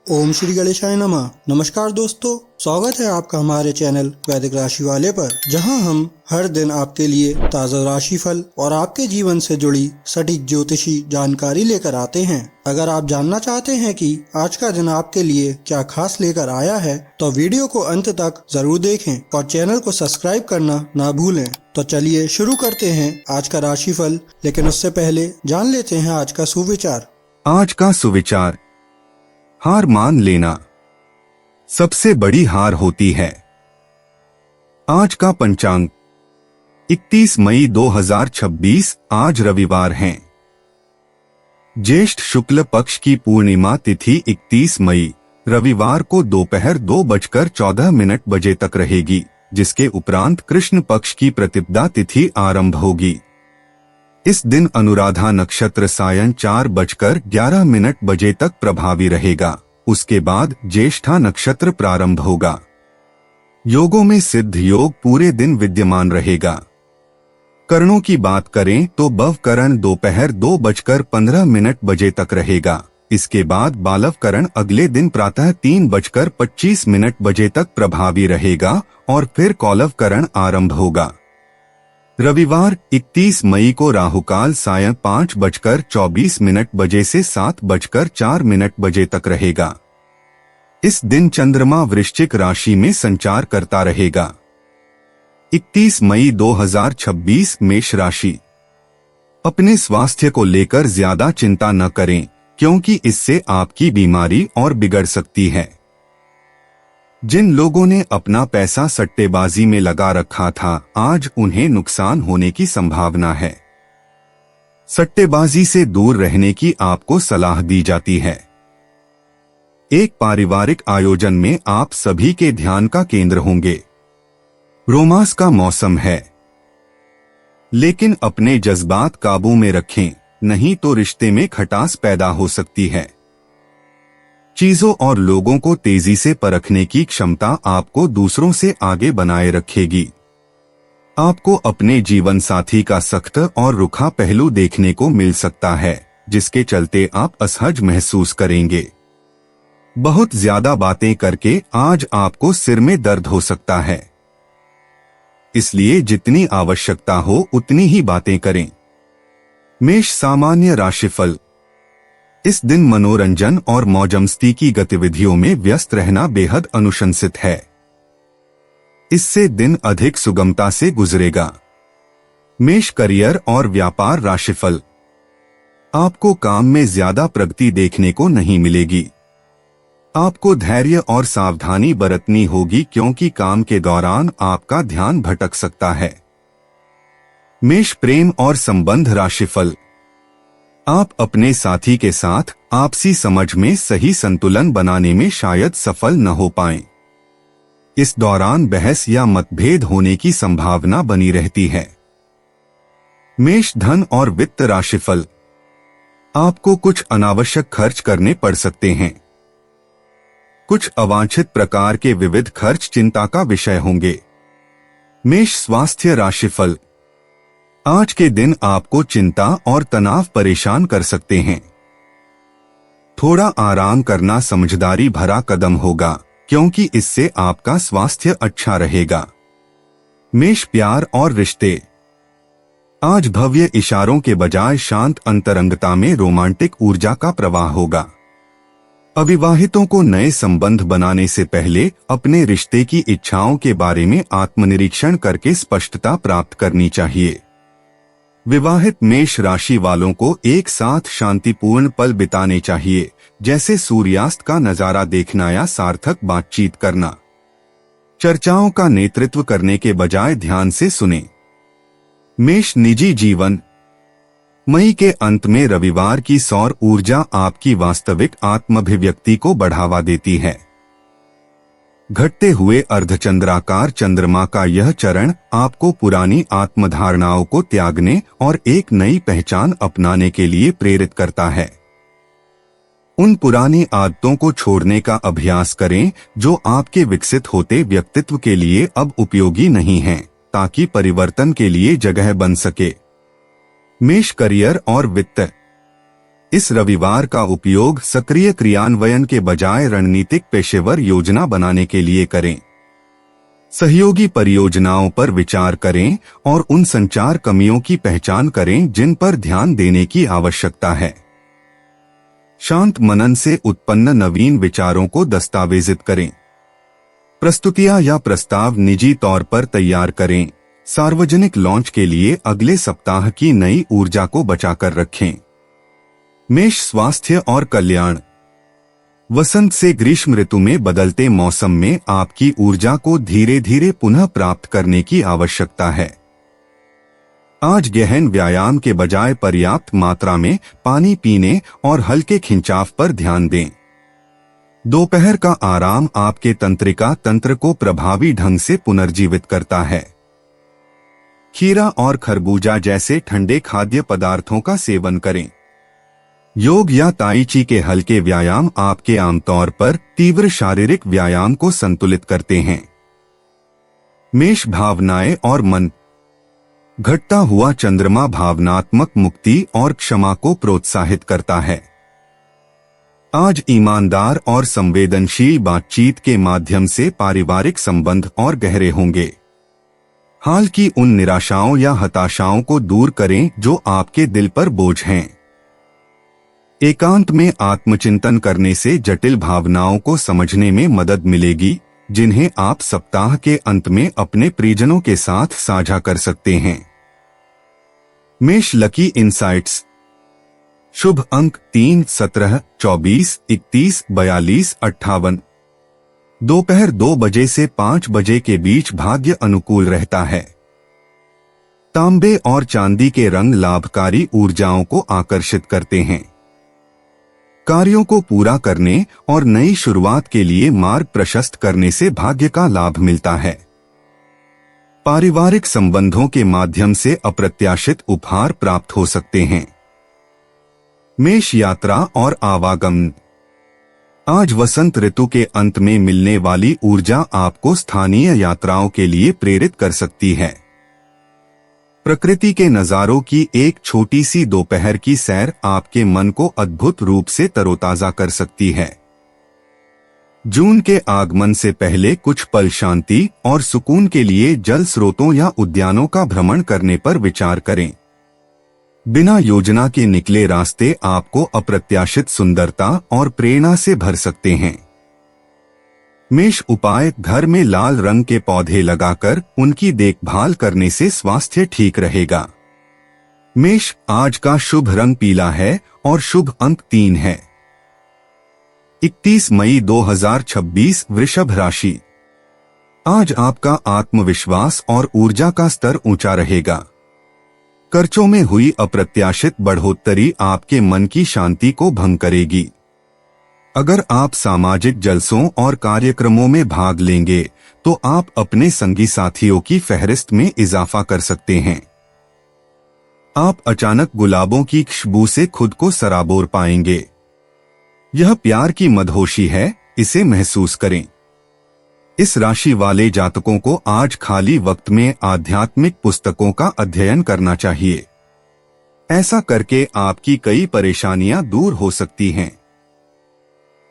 ओम श्री गणेशाय नमः। नमस्कार दोस्तों, स्वागत है आपका हमारे चैनल वैदिक राशि वाले पर, जहां हम हर दिन आपके लिए ताज़ा राशिफल और आपके जीवन से जुड़ी सटीक ज्योतिषी जानकारी लेकर आते हैं। अगर आप जानना चाहते हैं कि आज का दिन आपके लिए क्या खास लेकर आया है, तो वीडियो को अंत तक जरूर देखें और चैनल को सब्सक्राइब करना ना भूलें। तो चलिए शुरू करते हैं आज का राशिफल, लेकिन उससे पहले जान लेते हैं आज का सुविचार। आज का सुविचार, हार मान लेना सबसे बड़ी हार होती है। आज का पंचांग 31 मई 2026, आज रविवार है। ज्येष्ठ शुक्ल पक्ष की पूर्णिमा तिथि 31 मई रविवार को दोपहर 2:14 बजे तक रहेगी, जिसके उपरांत कृष्ण पक्ष की प्रतिपदा तिथि आरंभ होगी। इस दिन अनुराधा नक्षत्र सायं 4:11 बजे तक प्रभावी रहेगा। उसके बाद ज्येष्ठा नक्षत्र प्रारंभ होगा। योगों में सिद्ध योग पूरे दिन विद्यमान रहेगा। करणों की बात करें तो बव करण दोपहर 2:15 बजे तक रहेगा। इसके बाद बालव करण अगले दिन प्रातः 3:25 बजे तक प्रभावी रहेगा और फिर कौलव करण आरंभ होगा। रविवार 31 मई को राहुकाल सायं 5:24 बजे से 7:04 बजे तक रहेगा। इस दिन चंद्रमा वृश्चिक राशि में संचार करता रहेगा। 31 मई 2026 मेष राशि। अपने स्वास्थ्य को लेकर ज्यादा चिंता न करें, क्योंकि इससे आपकी बीमारी और बिगड़ सकती है। जिन लोगों ने अपना पैसा सट्टेबाजी में लगा रखा था, आज उन्हें नुकसान होने की संभावना है। सट्टेबाजी से दूर रहने की आपको सलाह दी जाती है। एक पारिवारिक आयोजन में आप सभी के ध्यान का केंद्र होंगे। रोमांस का मौसम है, लेकिन अपने जज्बात काबू में रखें, नहीं तो रिश्ते में खटास पैदा हो सकती है। चीजों और लोगों को तेजी से परखने की क्षमता आपको दूसरों से आगे बनाए रखेगी। आपको अपने जीवन साथी का सख्त और रुखा पहलू देखने को मिल सकता है, जिसके चलते आप असहज महसूस करेंगे। बहुत ज्यादा बातें करके आज आपको सिर में दर्द हो सकता है, इसलिए जितनी आवश्यकता हो उतनी ही बातें करें। मेष सामान्य राशिफल। इस दिन मनोरंजन और मौजमस्ती की गतिविधियों में व्यस्त रहना बेहद अनुशंसित है। इससे दिन अधिक सुगमता से गुजरेगा। मेष करियर और व्यापार राशिफल। आपको काम में ज्यादा प्रगति देखने को नहीं मिलेगी। आपको धैर्य और सावधानी बरतनी होगी, क्योंकि काम के दौरान आपका ध्यान भटक सकता है। मेष प्रेम और संबंध राशिफल। आप अपने साथी के साथ आपसी समझ में सही संतुलन बनाने में शायद सफल न हो पाएं। इस दौरान बहस या मतभेद होने की संभावना बनी रहती है। मेष धन और वित्त राशिफल। आपको कुछ अनावश्यक खर्च करने पड़ सकते हैं। कुछ अवांछित प्रकार के विविध खर्च चिंता का विषय होंगे। मेष स्वास्थ्य राशिफल। आज के दिन आपको चिंता और तनाव परेशान कर सकते हैं। थोड़ा आराम करना समझदारी भरा कदम होगा, क्योंकि इससे आपका स्वास्थ्य अच्छा रहेगा। मेष प्यार और रिश्ते। आज भव्य इशारों के बजाय शांत अंतरंगता में रोमांटिक ऊर्जा का प्रवाह होगा। अविवाहितों को नए संबंध बनाने से पहले अपने रिश्ते की इच्छाओं के बारे में आत्मनिरीक्षण करके स्पष्टता प्राप्त करनी चाहिए। विवाहित मेष राशि वालों को एक साथ शांतिपूर्ण पल बिताने चाहिए, जैसे सूर्यास्त का नजारा देखना या सार्थक बातचीत करना। चर्चाओं का नेतृत्व करने के बजाय ध्यान से सुनें। मेष निजी जीवन। मई के अंत में रविवार की सौर ऊर्जा आपकी वास्तविक आत्माभिव्यक्ति को बढ़ावा देती है। घटते हुए अर्धचंद्राकार चंद्रमा का यह चरण आपको पुरानी आत्मधारणाओं को त्यागने और एक नई पहचान अपनाने के लिए प्रेरित करता है। उन पुरानी आदतों को छोड़ने का अभ्यास करें जो आपके विकसित होते व्यक्तित्व के लिए अब उपयोगी नहीं हैं, ताकि परिवर्तन के लिए जगह बन सके। मेष करियर और वित्त। इस रविवार का उपयोग सक्रिय क्रियान्वयन के बजाय रणनीतिक पेशेवर योजना बनाने के लिए करें। सहयोगी परियोजनाओं पर विचार करें और उन संचार कमियों की पहचान करें जिन पर ध्यान देने की आवश्यकता है। शांत मनन से उत्पन्न नवीन विचारों को दस्तावेजित करें। प्रस्तुतियां या प्रस्ताव निजी तौर पर तैयार करें। सार्वजनिक लॉन्च के लिए अगले सप्ताह की नई ऊर्जा को बचाकर रखें। मेष, स्वास्थ्य और कल्याण। वसंत से ग्रीष्म ऋतु में बदलते मौसम में आपकी ऊर्जा को धीरे धीरे पुनः प्राप्त करने की आवश्यकता है। आज गहन व्यायाम के बजाय पर्याप्त मात्रा में पानी पीने और हल्के खिंचाव पर ध्यान दें। दोपहर का आराम आपके तंत्रिका तंत्र को प्रभावी ढंग से पुनर्जीवित करता है। खीरा और खरबूजा जैसे ठंडे खाद्य पदार्थों का सेवन करें। योग या ताई ची के हल्के व्यायाम आपके आमतौर पर तीव्र शारीरिक व्यायाम को संतुलित करते हैं। मेष, भावनाएं और मन। घटता हुआ चंद्रमा भावनात्मक मुक्ति और क्षमा को प्रोत्साहित करता है। आज ईमानदार और संवेदनशील बातचीत के माध्यम से पारिवारिक संबंध और गहरे होंगे। हाल की उन निराशाओं या हताशाओं को दूर करें जो आपके दिल पर बोझ हैं। एकांत में आत्मचिंतन करने से जटिल भावनाओं को समझने में मदद मिलेगी, जिन्हें आप सप्ताह के अंत में अपने प्रियजनों के साथ साझा कर सकते हैं। मेष, लकी इनसाइट्स। शुभ अंक 3, 17, 24, 31, 42, 58। दोपहर 2 बजे से 5 बजे के बीच भाग्य अनुकूल रहता है। तांबे और चांदी के रंग लाभकारी ऊर्जाओं को आकर्षित करते हैं। कार्यों को पूरा करने और नई शुरुआत के लिए मार्ग प्रशस्त करने से भाग्य का लाभ मिलता है। पारिवारिक संबंधों के माध्यम से अप्रत्याशित उपहार प्राप्त हो सकते हैं। मेष, यात्रा और आवागमन। आज वसंत ऋतु के अंत में मिलने वाली ऊर्जा आपको स्थानीय यात्राओं के लिए प्रेरित कर सकती है। प्रकृति के नजारों की एक छोटी सी दोपहर की सैर आपके मन को अद्भुत रूप से तरोताजा कर सकती है। जून के आगमन से पहले कुछ पल शांति और सुकून के लिए जल स्रोतों या उद्यानों का भ्रमण करने पर विचार करें। बिना योजना के निकले रास्ते आपको अप्रत्याशित सुंदरता और प्रेरणा से भर सकते हैं। मेष, उपाय। घर में लाल रंग के पौधे लगाकर उनकी देखभाल करने से स्वास्थ्य ठीक रहेगा। मेष, आज का शुभ रंग पीला है और शुभ अंक 3 है। 31 मई 2026, वृषभ राशि। आज आपका आत्मविश्वास और ऊर्जा का स्तर ऊंचा रहेगा। खर्चों में हुई अप्रत्याशित बढ़ोतरी आपके मन की शांति को भंग करेगी। अगर आप सामाजिक जलसों और कार्यक्रमों में भाग लेंगे तो आप अपने संगी साथियों की फहरिस्त में इजाफा कर सकते हैं। आप अचानक गुलाबों की खुशबू से खुद को सराबोर पाएंगे। यह प्यार की मदहोशी है, इसे महसूस करें। इस राशि वाले जातकों को आज खाली वक्त में आध्यात्मिक पुस्तकों का अध्ययन करना चाहिए। ऐसा करके आपकी कई परेशानियां दूर हो सकती हैं।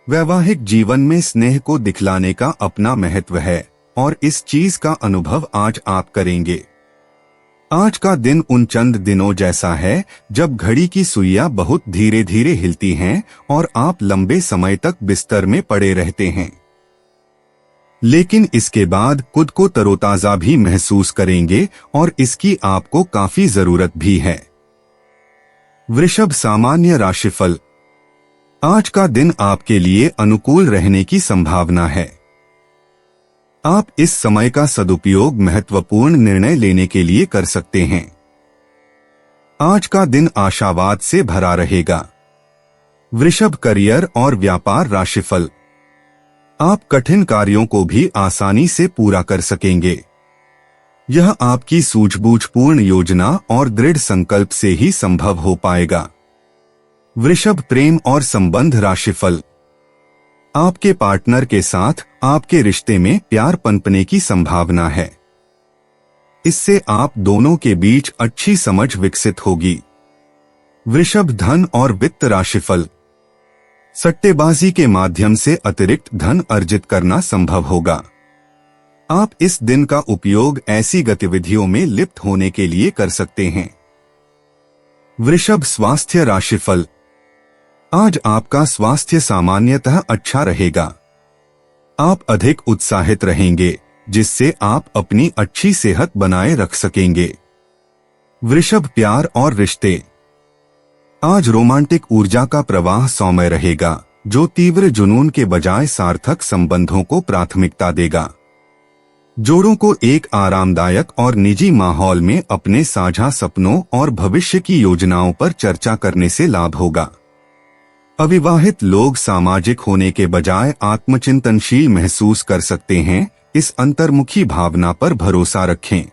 वैवाहिक जीवन में स्नेह को दिखलाने का अपना महत्व है और इस चीज का अनुभव आज आप करेंगे। आज का दिन उन चंद दिनों जैसा है जब घड़ी की सुइयां बहुत धीरे धीरे हिलती हैं और आप लंबे समय तक बिस्तर में पड़े रहते हैं, लेकिन इसके बाद खुद को तरोताजा भी महसूस करेंगे और इसकी आपको काफी जरूरत भी है। वृषभ, सामान्य राशिफल। आज का दिन आपके लिए अनुकूल रहने की संभावना है। आप इस समय का सदुपयोग महत्वपूर्ण निर्णय लेने के लिए कर सकते हैं। आज का दिन आशावाद से भरा रहेगा। वृषभ, करियर और व्यापार राशिफल। आप कठिन कार्यों को भी आसानी से पूरा कर सकेंगे। यह आपकी सूझबूझपूर्ण योजना और दृढ़ संकल्प से ही संभव हो पाएगा। वृषभ, प्रेम और संबंध राशिफल। आपके पार्टनर के साथ आपके रिश्ते में प्यार पनपने की संभावना है। इससे आप दोनों के बीच अच्छी समझ विकसित होगी। वृषभ, धन और वित्त राशिफल। सट्टेबाजी के माध्यम से अतिरिक्त धन अर्जित करना संभव होगा। आप इस दिन का उपयोग ऐसी गतिविधियों में लिप्त होने के लिए कर सकते हैं। वृषभ, स्वास्थ्य राशिफल। आज आपका स्वास्थ्य सामान्यतः अच्छा रहेगा। आप अधिक उत्साहित रहेंगे, जिससे आप अपनी अच्छी सेहत बनाए रख सकेंगे। वृषभ, प्यार और रिश्ते। आज रोमांटिक ऊर्जा का प्रवाह सौम्य रहेगा, जो तीव्र जुनून के बजाय सार्थक संबंधों को प्राथमिकता देगा। जोड़ों को एक आरामदायक और निजी माहौल में अपने साझा सपनों और भविष्य की योजनाओं पर चर्चा करने से लाभ होगा। अविवाहित लोग सामाजिक होने के बजाय आत्मचिंतनशील महसूस कर सकते हैं। इस अंतर्मुखी भावना पर भरोसा रखें।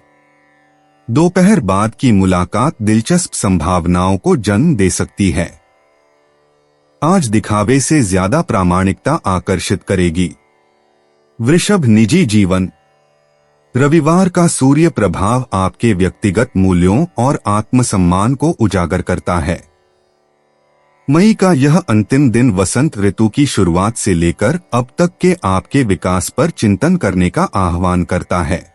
दोपहर बाद की मुलाकात दिलचस्प संभावनाओं को जन्म दे सकती है। आज दिखावे से ज्यादा प्रामाणिकता आकर्षित करेगी। वृषभ, निजी जीवन। रविवार का सूर्य प्रभाव आपके व्यक्तिगत मूल्यों और आत्मसम्मान को उजागर करता है। मई का यह अंतिम दिन वसंत ऋतु की शुरुआत से लेकर अब तक के आपके विकास पर चिंतन करने का आह्वान करता है।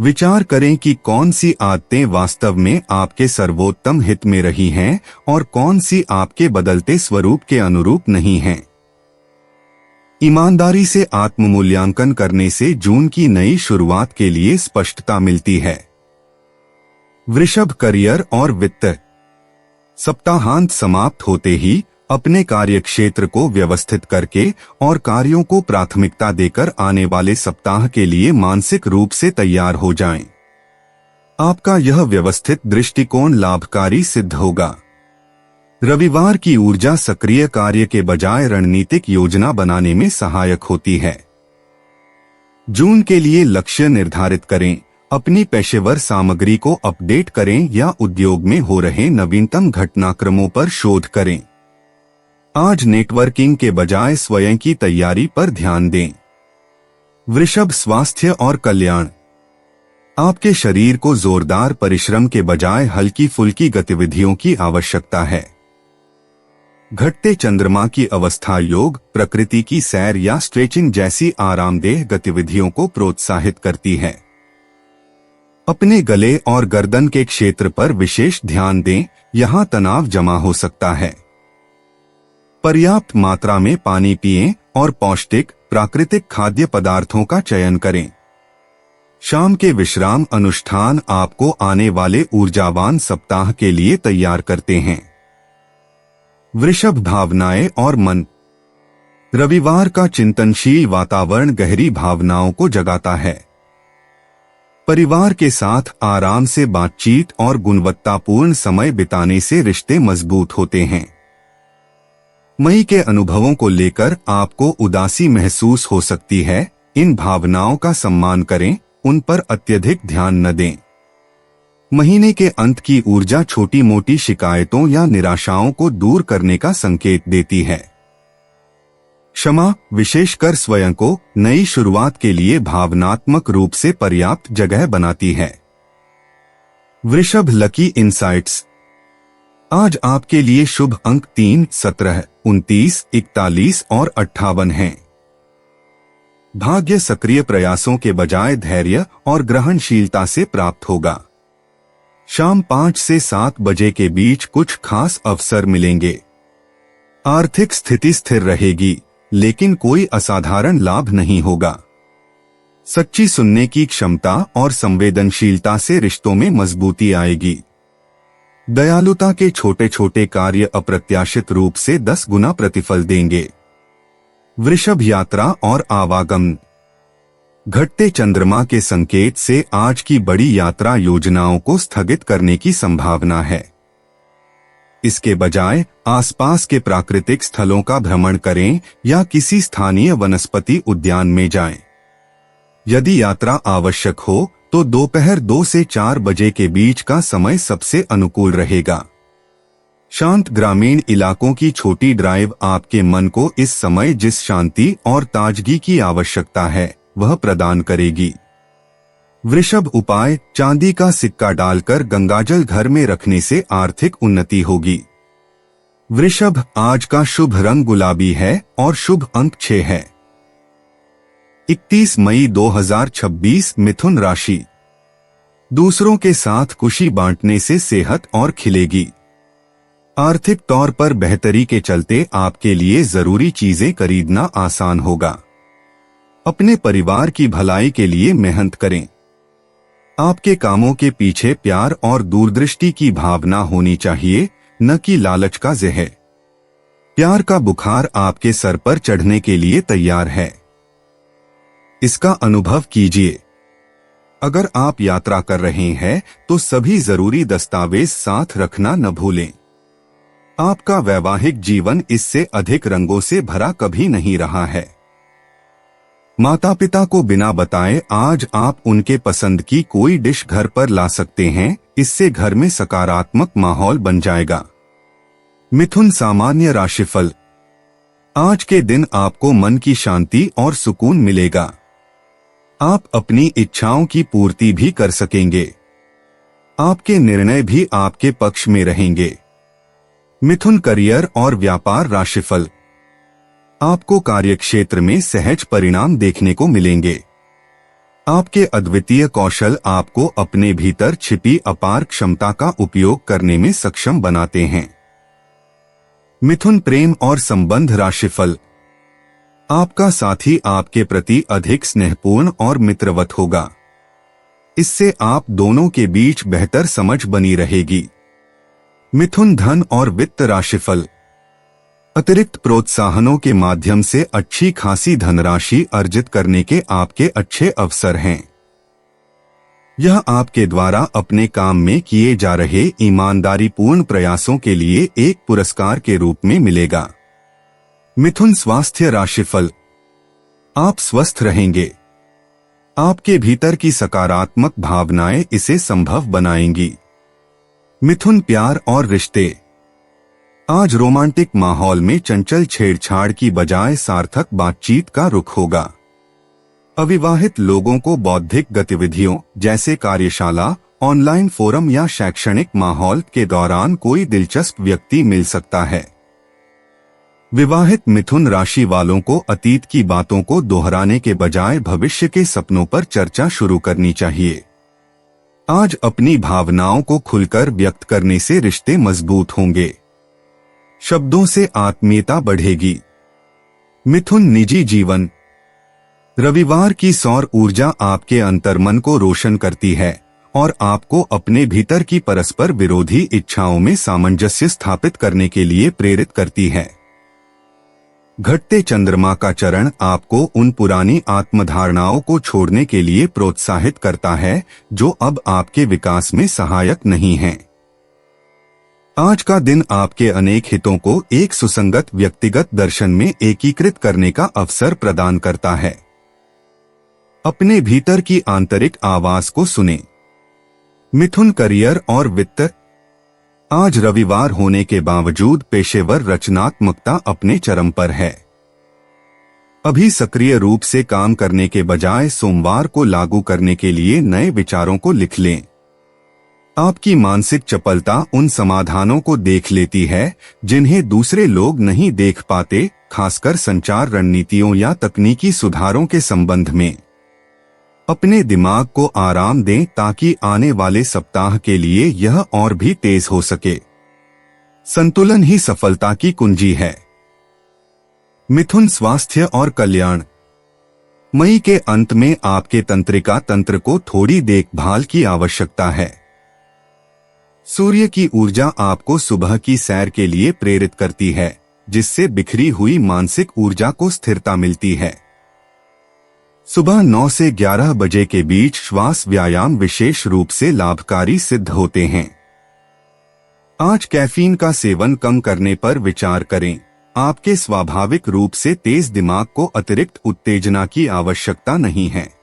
विचार करें कि कौन सी आदतें वास्तव में आपके सर्वोत्तम हित में रही हैं और कौन सी आपके बदलते स्वरूप के अनुरूप नहीं हैं। ईमानदारी से आत्ममूल्यांकन करने से जून की नई शुरुआत के लिए स्पष्टता मिलती है। वृषभ, करियर और वित्त। सप्ताहांत समाप्त होते ही अपने कार्यक्षेत्र को व्यवस्थित करके और कार्यों को प्राथमिकता देकर आने वाले सप्ताह के लिए मानसिक रूप से तैयार हो जाएं। आपका यह व्यवस्थित दृष्टिकोण लाभकारी सिद्ध होगा। रविवार की ऊर्जा सक्रिय कार्य के बजाय रणनीतिक योजना बनाने में सहायक होती है। जून के लिए लक्ष्य निर्धारित करें, अपनी पेशेवर सामग्री को अपडेट करें या उद्योग में हो रहे नवीनतम घटनाक्रमों पर शोध करें। आज नेटवर्किंग के बजाय स्वयं की तैयारी पर ध्यान दें। वृषभ, स्वास्थ्य और कल्याण। आपके शरीर को जोरदार परिश्रम के बजाय हल्की फुल्की गतिविधियों की आवश्यकता है। घटते चंद्रमा की अवस्था योग, प्रकृति की सैर या स्ट्रेचिंग जैसी आरामदेह गतिविधियों को प्रोत्साहित करती है। अपने गले और गर्दन के क्षेत्र पर विशेष ध्यान दें, यहां तनाव जमा हो सकता है। पर्याप्त मात्रा में पानी पिएं और पौष्टिक प्राकृतिक खाद्य पदार्थों का चयन करें। शाम के विश्राम अनुष्ठान आपको आने वाले ऊर्जावान सप्ताह के लिए तैयार करते हैं। वृषभ, भावनाएं और मन। रविवार का चिंतनशील वातावरण गहरी भावनाओं को जगाता है। परिवार के साथ आराम से बातचीत और गुणवत्तापूर्ण समय बिताने से रिश्ते मजबूत होते हैं। मई के अनुभवों को लेकर आपको उदासी महसूस हो सकती है। इन भावनाओं का सम्मान करें, उन पर अत्यधिक ध्यान न दें। महीने के अंत की ऊर्जा छोटी मोटी शिकायतों या निराशाओं को दूर करने का संकेत देती है। क्षमा, विशेषकर स्वयं को, नई शुरुआत के लिए भावनात्मक रूप से पर्याप्त जगह बनाती है। वृषभ, लकी इंसाइट्स। आज आपके लिए शुभ अंक 3, 17, 29, 41 और 58 हैं। भाग्य सक्रिय प्रयासों के बजाय धैर्य और ग्रहणशीलता से प्राप्त होगा। शाम 5 से 7 बजे के बीच कुछ खास अवसर मिलेंगे। आर्थिक स्थिति स्थिर रहेगी, लेकिन कोई असाधारण लाभ नहीं होगा। सच्ची सुनने की क्षमता और संवेदनशीलता से रिश्तों में मजबूती आएगी। दयालुता के छोटे छोटे कार्य अप्रत्याशित रूप से 10 गुना प्रतिफल देंगे। वृषभ, यात्रा और आवागमन। घटते चंद्रमा के संकेत से आज की बड़ी यात्रा योजनाओं को स्थगित करने की संभावना है। इसके बजाय आसपास के प्राकृतिक स्थलों का भ्रमण करें या किसी स्थानीय वनस्पति उद्यान में जाएं। यदि यात्रा आवश्यक हो तो दोपहर 2 से 4 बजे के बीच का समय सबसे अनुकूल रहेगा। शांत ग्रामीण इलाकों की छोटी ड्राइव आपके मन को इस समय जिस शांति और ताजगी की आवश्यकता है वह प्रदान करेगी। वृषभ उपाय, चांदी का सिक्का डालकर गंगाजल घर में रखने से आर्थिक उन्नति होगी। वृषभ, आज का शुभ रंग गुलाबी है और शुभ अंक 6 है। 31 मई 2026 मिथुन राशि। दूसरों के साथ खुशी बांटने से सेहत और खिलेगी। आर्थिक तौर पर बेहतरी के चलते आपके लिए जरूरी चीजें खरीदना आसान होगा। अपने परिवार की भलाई के लिए मेहनत करें। आपके कामों के पीछे प्यार और दूरदृष्टि की भावना होनी चाहिए, न कि लालच का जहर। प्यार का बुखार आपके सर पर चढ़ने के लिए तैयार है। इसका अनुभव कीजिए। अगर आप यात्रा कर रहे हैं तो सभी जरूरी दस्तावेज साथ रखना न भूलें। आपका वैवाहिक जीवन इससे अधिक रंगों से भरा कभी नहीं रहा है। माता पिता को बिना बताए आज आप उनके पसंद की कोई डिश घर पर ला सकते हैं, इससे घर में सकारात्मक माहौल बन जाएगा। मिथुन सामान्य राशिफल। आज के दिन आपको मन की शांति और सुकून मिलेगा। आप अपनी इच्छाओं की पूर्ति भी कर सकेंगे। आपके निर्णय भी आपके पक्ष में रहेंगे। मिथुन करियर और व्यापार राशिफल। आपको कार्यक्षेत्र में सहज परिणाम देखने को मिलेंगे। आपके अद्वितीय कौशल आपको अपने भीतर छिपी अपार क्षमता का उपयोग करने में सक्षम बनाते हैं। मिथुन प्रेम और संबंध राशिफल। आपका साथी आपके प्रति अधिक स्नेहपूर्ण और मित्रवत होगा। इससे आप दोनों के बीच बेहतर समझ बनी रहेगी। मिथुन धन और वित्त राशिफल। अतिरिक्त प्रोत्साहनों के माध्यम से अच्छी खासी धनराशि अर्जित करने के आपके अच्छे अवसर हैं। यह आपके द्वारा अपने काम में किए जा रहे ईमानदारीपूर्ण प्रयासों के लिए एक पुरस्कार के रूप में मिलेगा। मिथुन स्वास्थ्य राशिफल। आप स्वस्थ रहेंगे। आपके भीतर की सकारात्मक भावनाएं इसे संभव बनाएंगी। मिथुन प्यार और रिश्ते। आज रोमांटिक माहौल में चंचल छेड़छाड़ की बजाय सार्थक बातचीत का रुख होगा। अविवाहित लोगों को बौद्धिक गतिविधियों जैसे कार्यशाला, ऑनलाइन फोरम या शैक्षणिक माहौल के दौरान कोई दिलचस्प व्यक्ति मिल सकता है। विवाहित मिथुन राशि वालों को अतीत की बातों को दोहराने के बजाय भविष्य के सपनों पर चर्चा शुरू करनी चाहिए। आज अपनी भावनाओं को खुलकर व्यक्त करने से रिश्ते मजबूत होंगे। शब्दों से आत्मीयता बढ़ेगी। मिथुन निजी जीवन। रविवार की सौर ऊर्जा आपके अंतर्मन को रोशन करती है और आपको अपने भीतर की परस्पर विरोधी इच्छाओं में सामंजस्य स्थापित करने के लिए प्रेरित करती है। घटते चंद्रमा का चरण आपको उन पुरानी आत्मधारणाओं को छोड़ने के लिए प्रोत्साहित करता है जो अब आपके विकास में सहायक नहीं हैं। आज का दिन आपके अनेक हितों को एक सुसंगत व्यक्तिगत दर्शन में एकीकृत करने का अवसर प्रदान करता है। अपने भीतर की आंतरिक आवाज को सुनें। मिथुन करियर और वित्त। आज रविवार होने के बावजूद पेशेवर रचनात्मकता अपने चरम पर है। अभी सक्रिय रूप से काम करने के बजाय सोमवार को लागू करने के लिए नए विचारों को लिख लें। आपकी मानसिक चपलता उन समाधानों को देख लेती है जिन्हें दूसरे लोग नहीं देख पाते, खासकर संचार रणनीतियों या तकनीकी सुधारों के संबंध में। अपने दिमाग को आराम दें ताकि आने वाले सप्ताह के लिए यह और भी तेज हो सके। संतुलन ही सफलता की कुंजी है। मिथुन स्वास्थ्य और कल्याण। मई के अंत में आपके तंत्रिका तंत्र को थोड़ी देखभाल की आवश्यकता है। सूर्य की ऊर्जा आपको सुबह की सैर के लिए प्रेरित करती है, जिससे बिखरी हुई मानसिक ऊर्जा को स्थिरता मिलती है। सुबह 9 से 11 बजे के बीच श्वास व्यायाम विशेष रूप से लाभकारी सिद्ध होते हैं। आज कैफीन का सेवन कम करने पर विचार करें। आपके स्वाभाविक रूप से तेज दिमाग को अतिरिक्त उत्तेजना की आवश्यकता नहीं है।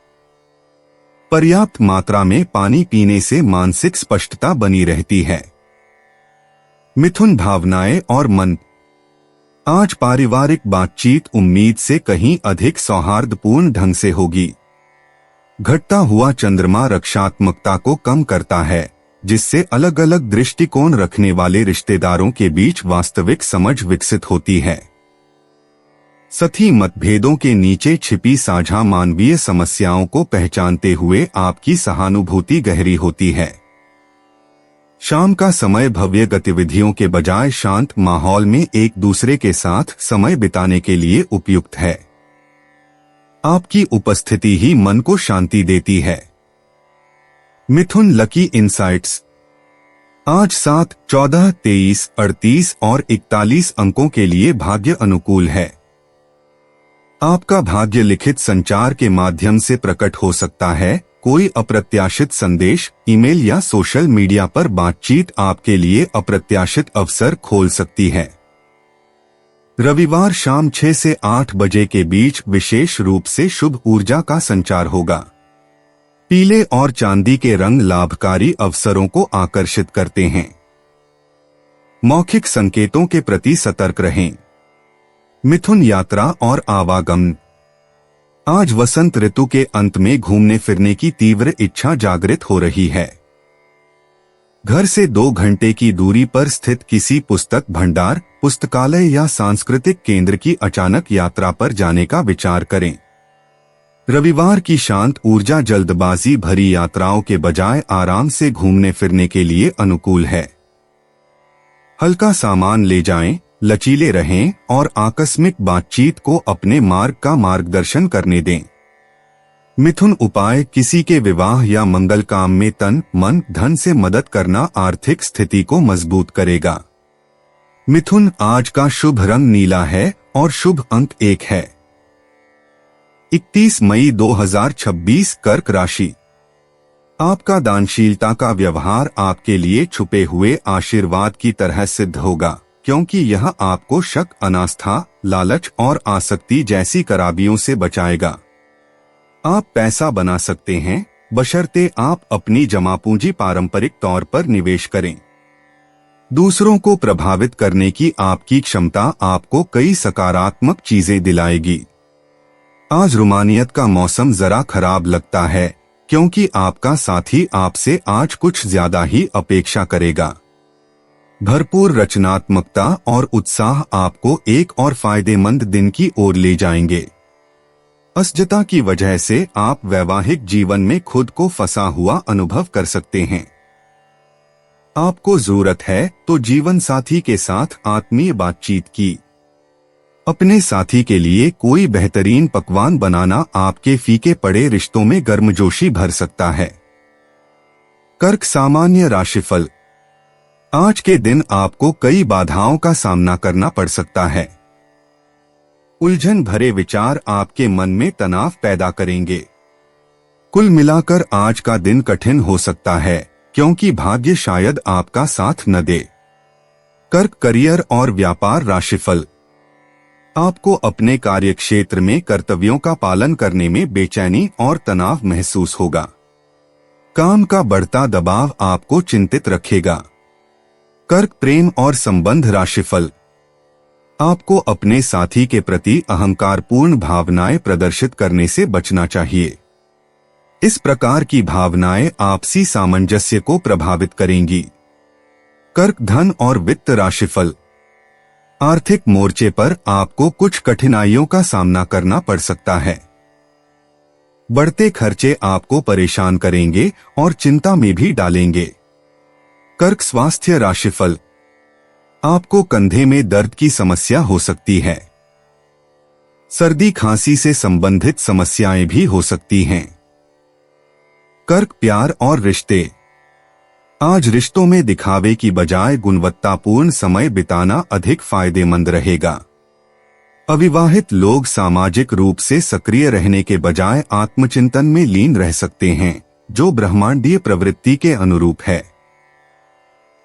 पर्याप्त मात्रा में पानी पीने से मानसिक स्पष्टता बनी रहती है। मिथुन भावनाएं और मन। आज पारिवारिक बातचीत उम्मीद से कहीं अधिक सौहार्दपूर्ण ढंग से होगी। घटता हुआ चंद्रमा रक्षात्मकता को कम करता है, जिससे अलग अलग दृष्टिकोण रखने वाले रिश्तेदारों के बीच वास्तविक समझ विकसित होती है। साथी मतभेदों के नीचे छिपी साझा मानवीय समस्याओं को पहचानते हुए आपकी सहानुभूति गहरी होती है। शाम का समय भव्य गतिविधियों के बजाय शांत माहौल में एक दूसरे के साथ समय बिताने के लिए उपयुक्त है। आपकी उपस्थिति ही मन को शांति देती है। मिथुन लकी इनसाइट्स। आज 7, 14, 23, 38 और 41 अंकों के लिए भाग्य अनुकूल है। आपका भाग्य लिखित संचार के माध्यम से प्रकट हो सकता है। कोई अप्रत्याशित संदेश, ईमेल या सोशल मीडिया पर बातचीत आपके लिए अप्रत्याशित अवसर खोल सकती है। रविवार शाम 6 से 8 बजे के बीच विशेष रूप से शुभ ऊर्जा का संचार होगा। पीले और चांदी के रंग लाभकारी अवसरों को आकर्षित करते हैं। मौखिक संकेतों के प्रति सतर्क रहें। मिथुन यात्रा और आवागमन। आज वसंत ऋतु के अंत में घूमने फिरने की तीव्र इच्छा जागृत हो रही है। घर से 2 घंटे की दूरी पर स्थित किसी पुस्तक भंडार, पुस्तकालय या सांस्कृतिक केंद्र की अचानक यात्रा पर जाने का विचार करें। रविवार की शांत ऊर्जा जल्दबाजी भरी यात्राओं के बजाय आराम से घूमने फिरने के लिए अनुकूल है। हल्का सामान ले जाएं, लचीले रहें और आकस्मिक बातचीत को अपने मार्ग का मार्गदर्शन करने दें। मिथुन उपाय। किसी के विवाह या मंगल काम में तन, मन, धन से मदद करना आर्थिक स्थिति को मजबूत करेगा। मिथुन आज का शुभ रंग नीला है और शुभ अंक 1 है। 31 मई 2026 कर्क राशि। आपका दानशीलता का व्यवहार आपके लिए छुपे हुए आशीर्वाद की तरह सिद्ध होगा, क्योंकि यह आपको शक, अनास्था, लालच और आसक्ति जैसी खराबियों से बचाएगा। आप पैसा बना सकते हैं, बशर्ते आप अपनी जमा पूंजी पारंपरिक तौर पर निवेश करें। दूसरों को प्रभावित करने की आपकी क्षमता आपको कई सकारात्मक चीजें दिलाएगी। आज रुमानियत का मौसम जरा खराब लगता है, क्योंकि आपका साथी आपसे आज कुछ ज्यादा ही अपेक्षा करेगा। भरपूर रचनात्मकता और उत्साह आपको एक और फायदेमंद दिन की ओर ले जाएंगे। असजता की वजह से आप वैवाहिक जीवन में खुद को फंसा हुआ अनुभव कर सकते हैं। आपको जरूरत है तो जीवन साथी के साथ आत्मीय बातचीत की। अपने साथी के लिए कोई बेहतरीन पकवान बनाना आपके फीके पड़े रिश्तों में गर्मजोशी भर सकता है। कर्क सामान्य राशिफल। आज के दिन आपको कई बाधाओं का सामना करना पड़ सकता है। उलझन भरे विचार आपके मन में तनाव पैदा करेंगे। कुल मिलाकर आज का दिन कठिन हो सकता है, क्योंकि भाग्य शायद आपका साथ न दे। कर्क करियर और व्यापार राशिफल। आपको अपने कार्यक्षेत्र में कर्तव्यों का पालन करने में बेचैनी और तनाव महसूस होगा। काम का बढ़ता दबाव आपको चिंतित रखेगा। कर्क प्रेम और संबंध राशिफल। आपको अपने साथी के प्रति अहंकारपूर्ण भावनाएं प्रदर्शित करने से बचना चाहिए। इस प्रकार की भावनाएं आपसी सामंजस्य को प्रभावित करेंगी। कर्क धन और वित्त राशिफल। आर्थिक मोर्चे पर आपको कुछ कठिनाइयों का सामना करना पड़ सकता है। बढ़ते खर्चे आपको परेशान करेंगे और चिंता में भी डालेंगे। कर्क स्वास्थ्य राशिफल। आपको कंधे में दर्द की समस्या हो सकती है। सर्दी खांसी से संबंधित समस्याएं भी हो सकती हैं। कर्क प्यार और रिश्ते। आज रिश्तों में दिखावे की बजाय गुणवत्तापूर्ण समय बिताना अधिक फायदेमंद रहेगा। अविवाहित लोग सामाजिक रूप से सक्रिय रहने के बजाय आत्मचिंतन में लीन रह सकते हैं, जो ब्रह्मांडीय प्रवृत्ति के अनुरूप है।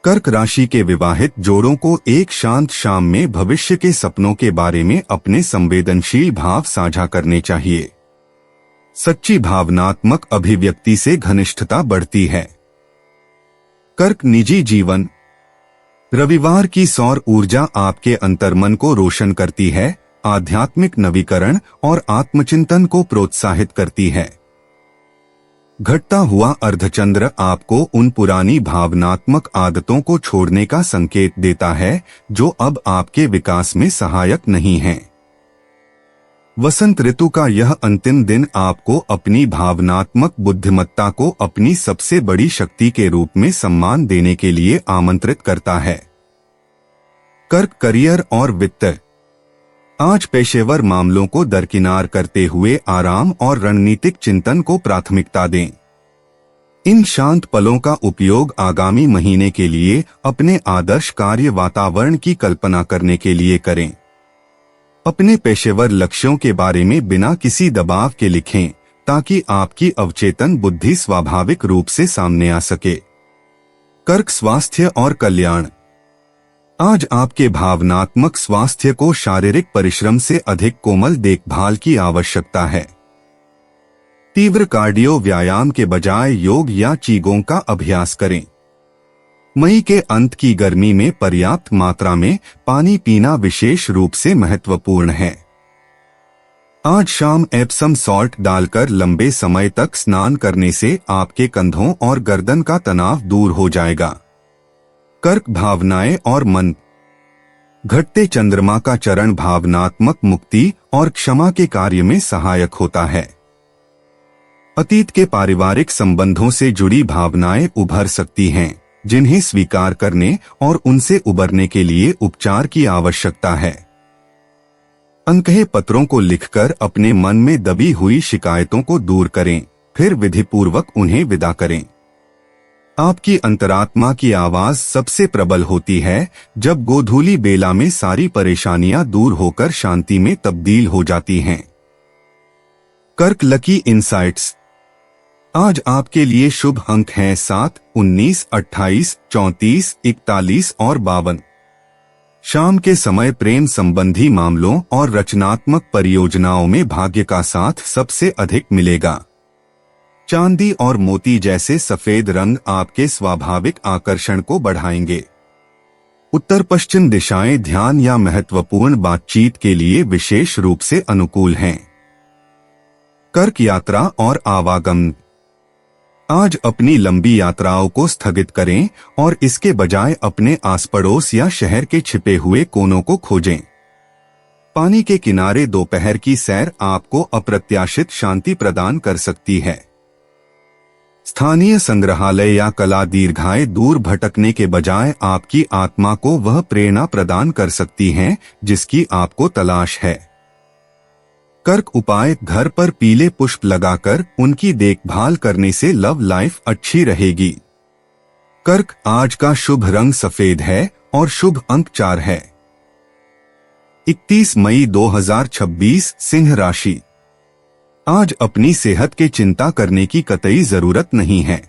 कर्क राशि के विवाहित जोड़ों को एक शांत शाम में भविष्य के सपनों के बारे में अपने संवेदनशील भाव साझा करने चाहिए। सच्ची भावनात्मक अभिव्यक्ति से घनिष्ठता बढ़ती है। कर्क निजी जीवन। रविवार की सौर ऊर्जा आपके अंतर्मन को रोशन करती है, आध्यात्मिक नवीकरण और आत्मचिंतन को प्रोत्साहित करती है। घटता हुआ अर्धचंद्र आपको उन पुरानी भावनात्मक आदतों को छोड़ने का संकेत देता है जो अब आपके विकास में सहायक नहीं हैं। वसंत ऋतु का यह अंतिम दिन आपको अपनी भावनात्मक बुद्धिमत्ता को अपनी सबसे बड़ी शक्ति के रूप में सम्मान देने के लिए आमंत्रित करता है। कर्क, करियर और वित्त। आज पेशेवर मामलों को दरकिनार करते हुए आराम और रणनीतिक चिंतन को प्राथमिकता दें। इन शांत पलों का उपयोग आगामी महीने के लिए अपने आदर्श कार्य वातावरण की कल्पना करने के लिए करें। अपने पेशेवर लक्ष्यों के बारे में बिना किसी दबाव के लिखें ताकि आपकी अवचेतन बुद्धि स्वाभाविक रूप से सामने आ सके। कर्क, स्वास्थ्य और कल्याण। आज आपके भावनात्मक स्वास्थ्य को शारीरिक परिश्रम से अधिक कोमल देखभाल की आवश्यकता है। तीव्र कार्डियो व्यायाम के बजाय योग या चीगों का अभ्यास करें। मई के अंत की गर्मी में पर्याप्त मात्रा में पानी पीना विशेष रूप से महत्वपूर्ण है। आज शाम एप्सम सॉल्ट डालकर लंबे समय तक स्नान करने से आपके कंधों और गर्दन का तनाव दूर हो जाएगा। कर्क, भावनाएं और मन। घटते चंद्रमा का चरण भावनात्मक मुक्ति और क्षमा के कार्य में सहायक होता है। अतीत के पारिवारिक संबंधों से जुड़ी भावनाएं उभर सकती हैं, जिन्हें स्वीकार करने और उनसे उबरने के लिए उपचार की आवश्यकता है। अनकहे पत्रों को लिखकर अपने मन में दबी हुई शिकायतों को दूर करें, फिर विधिपूर्वक उन्हें विदा करें। आपकी अंतरात्मा की आवाज सबसे प्रबल होती है जब गोधूली बेला में सारी परेशानियां दूर होकर शांति में तब्दील हो जाती हैं। कर्क, लकी इनसाइट्स। आज आपके लिए शुभ अंक हैं 7, 19, 28, 34, 41 और 52। शाम के समय प्रेम संबंधी मामलों और रचनात्मक परियोजनाओं में भाग्य का साथ सबसे अधिक मिलेगा। चांदी और मोती जैसे सफेद रंग आपके स्वाभाविक आकर्षण को बढ़ाएंगे। उत्तर पश्चिम दिशाएं ध्यान या महत्वपूर्ण बातचीत के लिए विशेष रूप से अनुकूल हैं। कर्क, यात्रा और आवागमन। आज अपनी लंबी यात्राओं को स्थगित करें और इसके बजाय अपने आस पड़ोस या शहर के छिपे हुए कोनों को खोजें। पानी के किनारे दोपहर की सैर आपको अप्रत्याशित शांति प्रदान कर सकती है। स्थानीय संग्रहालय या कला दीर्घाएं दूर भटकने के बजाय आपकी आत्मा को वह प्रेरणा प्रदान कर सकती हैं जिसकी आपको तलाश है। कर्क, उपाय। घर पर पीले पुष्प लगाकर उनकी देखभाल करने से लव लाइफ अच्छी रहेगी। कर्क, आज का शुभ रंग सफेद है और शुभ अंक 4 है। 31 मई 2026, सिंह राशि। आज अपनी सेहत की चिंता करने की कतई जरूरत नहीं है।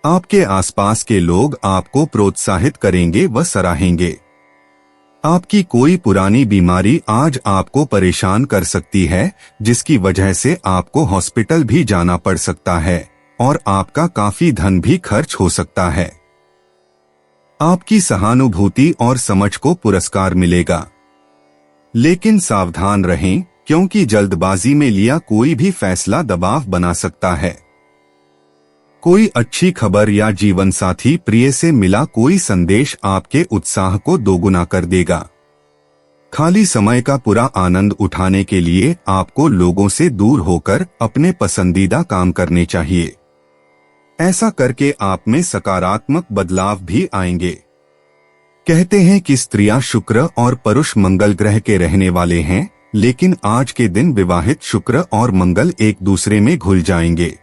आपके आसपास के लोग आपको प्रोत्साहित करेंगे व सराहेंगे। आपकी कोई पुरानी बीमारी आज आपको परेशान कर सकती है, जिसकी वजह से आपको हॉस्पिटल भी जाना पड़ सकता है और आपका काफी धन भी खर्च हो सकता है। आपकी सहानुभूति और समझ को पुरस्कार मिलेगा, लेकिन सावधान रहें क्योंकि जल्दबाजी में लिया कोई भी फैसला दबाव बना सकता है। कोई अच्छी खबर या जीवन साथी प्रिय से मिला कोई संदेश आपके उत्साह को दोगुना कर देगा। खाली समय का पूरा आनंद उठाने के लिए आपको लोगों से दूर होकर अपने पसंदीदा काम करने चाहिए। ऐसा करके आप में सकारात्मक बदलाव भी आएंगे। कहते हैं कि स्त्रियां शुक्र और पुरुष मंगल ग्रह के रहने वाले हैं, लेकिन आज के दिन विवाहित शुक्र और मंगल एक दूसरे में घुल जाएंगे।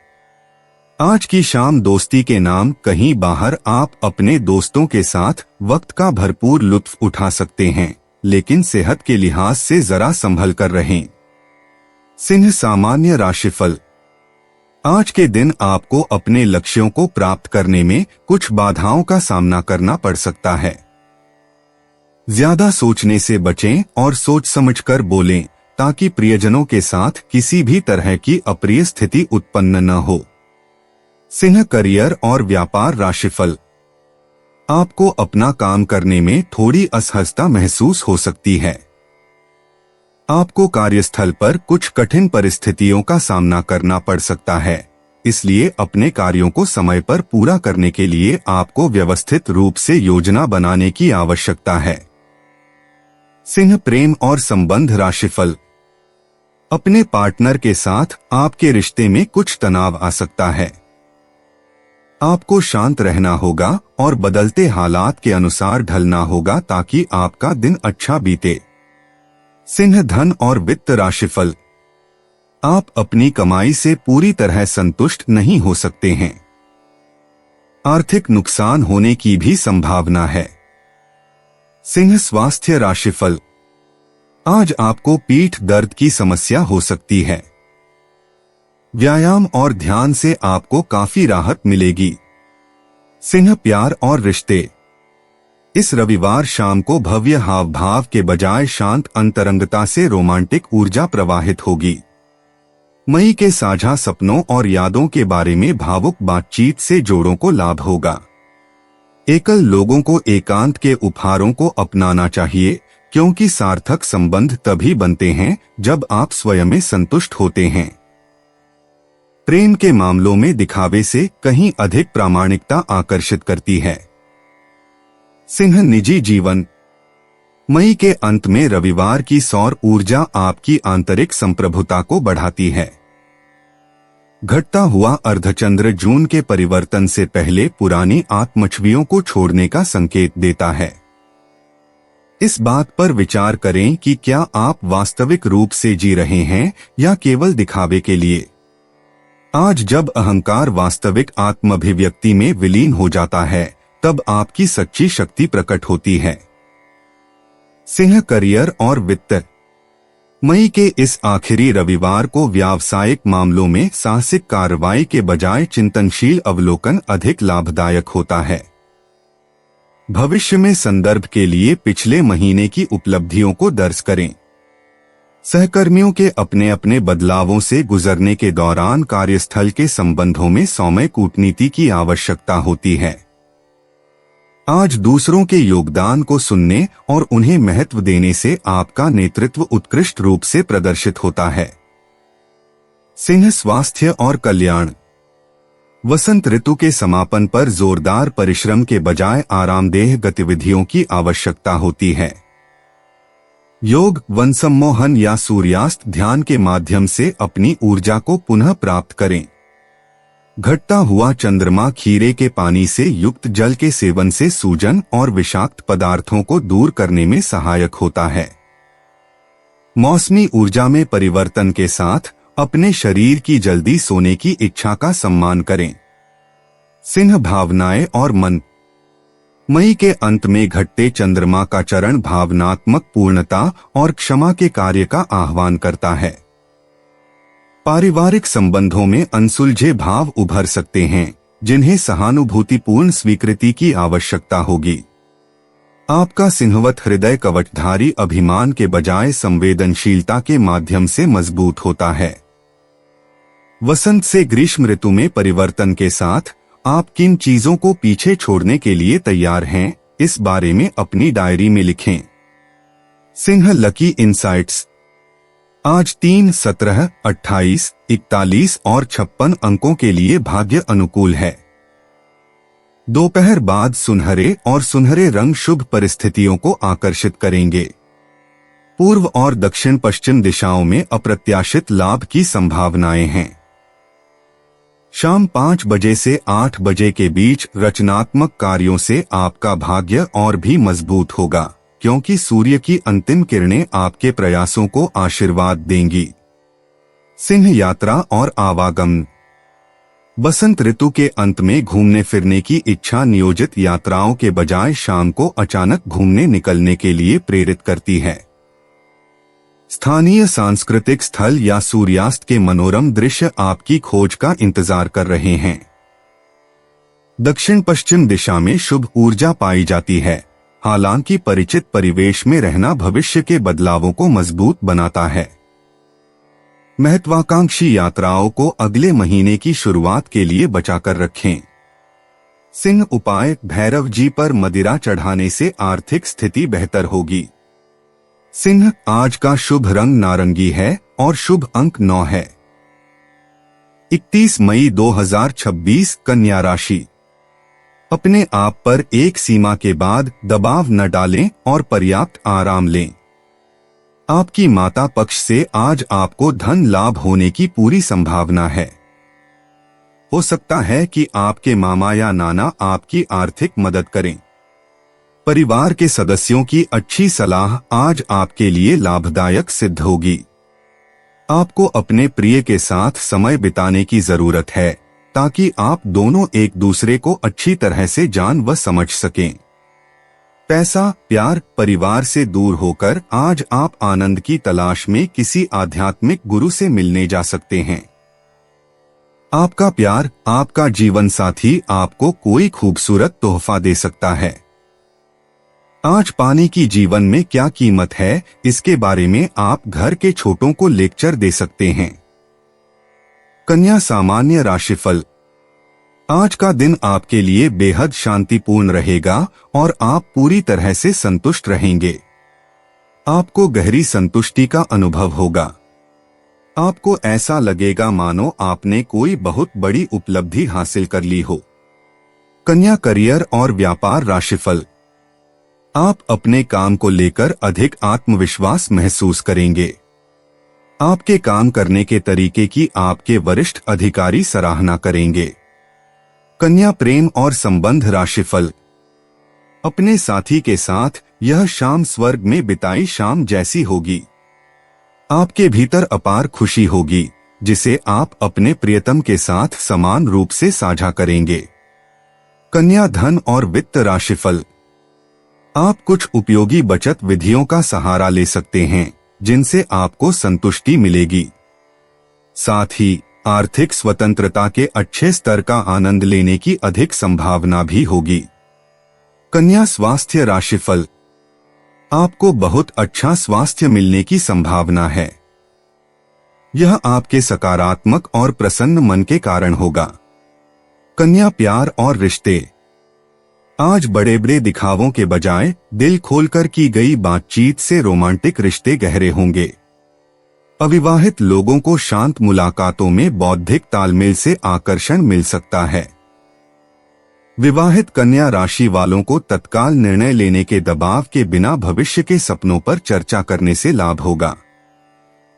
आज की शाम दोस्ती के नाम कहीं बाहर आप अपने दोस्तों के साथ वक्त का भरपूर लुत्फ उठा सकते हैं, लेकिन सेहत के लिहाज से जरा संभल कर रहें। सिंह, सामान्य राशिफल। आज के दिन आपको अपने लक्ष्यों को प्राप्त करने में कुछ बाधाओं का सामना करना पड़ सकता है। ज्यादा सोचने से बचें और सोच समझकर बोलें ताकि प्रियजनों के साथ किसी भी तरह की अप्रिय स्थिति उत्पन्न न हो। सिंह, करियर और व्यापार राशिफल। आपको अपना काम करने में थोड़ी असहजता महसूस हो सकती है। आपको कार्यस्थल पर कुछ कठिन परिस्थितियों का सामना करना पड़ सकता है, इसलिए अपने कार्यों को समय पर पूरा करने के लिए आपको व्यवस्थित रूप से योजना बनाने की आवश्यकता है। सिंह, प्रेम और संबंध राशिफल। अपने पार्टनर के साथ आपके रिश्ते में कुछ तनाव आ सकता है। आपको शांत रहना होगा और बदलते हालात के अनुसार ढलना होगा ताकि आपका दिन अच्छा बीते। सिंह, धन और वित्त राशिफल। आप अपनी कमाई से पूरी तरह संतुष्ट नहीं हो सकते हैं। आर्थिक नुकसान होने की भी संभावना है। सिंह, स्वास्थ्य राशिफल। आज आपको पीठ दर्द की समस्या हो सकती है। व्यायाम और ध्यान से आपको काफी राहत मिलेगी। सिंह, प्यार और रिश्ते। इस रविवार शाम को भव्य हाव भाव के बजाय शांत अंतरंगता से रोमांटिक ऊर्जा प्रवाहित होगी। मई के साझा सपनों और यादों के बारे में भावुक बातचीत से जोड़ों को लाभ होगा। एकल लोगों को एकांत के उपहारों को अपनाना चाहिए, क्योंकि सार्थक संबंध तभी बनते हैं जब आप स्वयं में संतुष्ट होते हैं। प्रेम के मामलों में दिखावे से कहीं अधिक प्रामाणिकता आकर्षित करती है। सिंह, निजी जीवन। मई के अंत में रविवार की सौर ऊर्जा आपकी आंतरिक संप्रभुता को बढ़ाती है। घटता हुआ अर्धचंद्र जून के परिवर्तन से पहले पुरानी आत्मछवियों को छोड़ने का संकेत देता है। इस बात पर विचार करें कि क्या आप वास्तविक रूप से जी रहे हैं या केवल दिखावे के लिए। आज जब अहंकार वास्तविक आत्माभिव्यक्ति में विलीन हो जाता है, तब आपकी सच्ची शक्ति प्रकट होती है। सिंह, करियर और वित्त। मई के इस आखिरी रविवार को व्यावसायिक मामलों में साहसिक कार्रवाई के बजाय चिंतनशील अवलोकन अधिक लाभदायक होता है। भविष्य में संदर्भ के लिए पिछले महीने की उपलब्धियों को दर्ज करें। सहकर्मियों के अपने अपने बदलावों से गुजरने के दौरान कार्यस्थल के संबंधों में सौम्य कूटनीति की आवश्यकता होती है। आज दूसरों के योगदान को सुनने और उन्हें महत्व देने से आपका नेतृत्व उत्कृष्ट रूप से प्रदर्शित होता है। सिंह, स्वास्थ्य और कल्याण। वसंत ऋतु के समापन पर जोरदार परिश्रम के बजाय आरामदेह गतिविधियों की आवश्यकता होती है। योग, वन सम्मोहन या सूर्यास्त ध्यान के माध्यम से अपनी ऊर्जा को पुनः प्राप्त करें। घटता हुआ चंद्रमा खीरे के पानी से युक्त जल के सेवन से सूजन और विषाक्त पदार्थों को दूर करने में सहायक होता है। मौसमी ऊर्जा में परिवर्तन के साथ अपने शरीर की जल्दी सोने की इच्छा का सम्मान करें। सिंह, भावनाएं और मन। मई के अंत में घटते चंद्रमा का चरण भावनात्मक पूर्णता और क्षमा के कार्य का आह्वान करता है। पारिवारिक संबंधों में अनसुलझे भाव उभर सकते हैं, जिन्हें सहानुभूतिपूर्ण स्वीकृति की आवश्यकता होगी। आपका सिंहवत हृदय कवचधारी अभिमान के बजाय संवेदनशीलता के माध्यम से मजबूत होता है। वसंत से ग्रीष्म ऋतु में परिवर्तन के साथ आप किन चीजों को पीछे छोड़ने के लिए तैयार हैं, इस बारे में अपनी डायरी में लिखें। Singh, lucky insights. आज 3, 17, 28, 41 और 56 अंकों के लिए भाग्य अनुकूल है। दोपहर बाद सुनहरे और सुनहरे रंग शुभ परिस्थितियों को आकर्षित करेंगे। पूर्व और दक्षिण पश्चिम दिशाओं में अप्रत्याशित लाभ की संभावनाएं हैं। शाम 5 बजे से 8 बजे के बीच रचनात्मक कार्यों से आपका भाग्य और भी मजबूत होगा, क्योंकि सूर्य की अंतिम किरणें आपके प्रयासों को आशीर्वाद देंगी। सिंह, यात्रा और आवागमन। बसंत ऋतु के अंत में घूमने फिरने की इच्छा नियोजित यात्राओं के बजाय शाम को अचानक घूमने निकलने के लिए प्रेरित करती है। स्थानीय सांस्कृतिक स्थल या सूर्यास्त के मनोरम दृश्य आपकी खोज का इंतजार कर रहे हैं। दक्षिण पश्चिम दिशा में शुभ ऊर्जा पाई जाती है, हालांकि परिचित परिवेश में रहना भविष्य के बदलावों को मजबूत बनाता है। महत्वाकांक्षी यात्राओं को अगले महीने की शुरुआत के लिए बचाकर रखें। सिंह, उपाय, भैरव जी पर मदिरा चढ़ाने से आर्थिक स्थिति बेहतर होगी। सिंह, आज का शुभ रंग नारंगी है और शुभ अंक 9 है। 31 मई 2026 कन्या राशि। अपने आप पर एक सीमा के बाद दबाव न डालें और पर्याप्त आराम लें। आपकी माता पक्ष से आज आपको धन लाभ होने की पूरी संभावना है। हो सकता है कि आपके मामा या नाना आपकी आर्थिक मदद करें। परिवार के सदस्यों की अच्छी सलाह आज आपके लिए लाभदायक सिद्ध होगी। आपको अपने प्रिय के साथ समय बिताने की जरूरत है ताकि आप दोनों एक दूसरे को अच्छी तरह से जान व समझ सकें। पैसा, प्यार, परिवार से दूर होकर आज आप आनंद की तलाश में किसी आध्यात्मिक गुरु से मिलने जा सकते हैं। आपका प्यार, आपका जीवन साथी आपको कोई खूबसूरत तोहफा दे सकता है। आज पानी की जीवन में क्या कीमत है, इसके बारे में आप घर के छोटों को लेक्चर दे सकते हैं। कन्या सामान्य राशिफल। आज का दिन आपके लिए बेहद शांतिपूर्ण रहेगा और आप पूरी तरह से संतुष्ट रहेंगे। आपको गहरी संतुष्टि का अनुभव होगा। आपको ऐसा लगेगा मानो आपने कोई बहुत बड़ी उपलब्धि हासिल कर ली हो। कन्या करियर और व्यापार राशिफल। आप अपने काम को लेकर अधिक आत्मविश्वास महसूस करेंगे। आपके काम करने के तरीके की आपके वरिष्ठ अधिकारी सराहना करेंगे। कन्या प्रेम और संबंध राशिफल। अपने साथी के साथ यह शाम स्वर्ग में बिताई शाम जैसी होगी। आपके भीतर अपार खुशी होगी जिसे आप अपने प्रियतम के साथ समान रूप से साझा करेंगे। कन्या धन और वित्त राशिफल। आप कुछ उपयोगी बचत विधियों का सहारा ले सकते हैं जिनसे आपको संतुष्टि मिलेगी। साथ ही आर्थिक स्वतंत्रता के अच्छे स्तर का आनंद लेने की अधिक संभावना भी होगी। कन्या स्वास्थ्य राशिफल। आपको बहुत अच्छा स्वास्थ्य मिलने की संभावना है। यह आपके सकारात्मक और प्रसन्न मन के कारण होगा। कन्या प्यार और रिश्ते। आज बड़े बड़े दिखावों के बजाय दिल खोलकर की गई बातचीत से रोमांटिक रिश्ते गहरे होंगे। अविवाहित लोगों को शांत मुलाकातों में बौद्धिक तालमेल से आकर्षण मिल सकता है। विवाहित कन्या राशि वालों को तत्काल निर्णय लेने के दबाव के बिना भविष्य के सपनों पर चर्चा करने से लाभ होगा।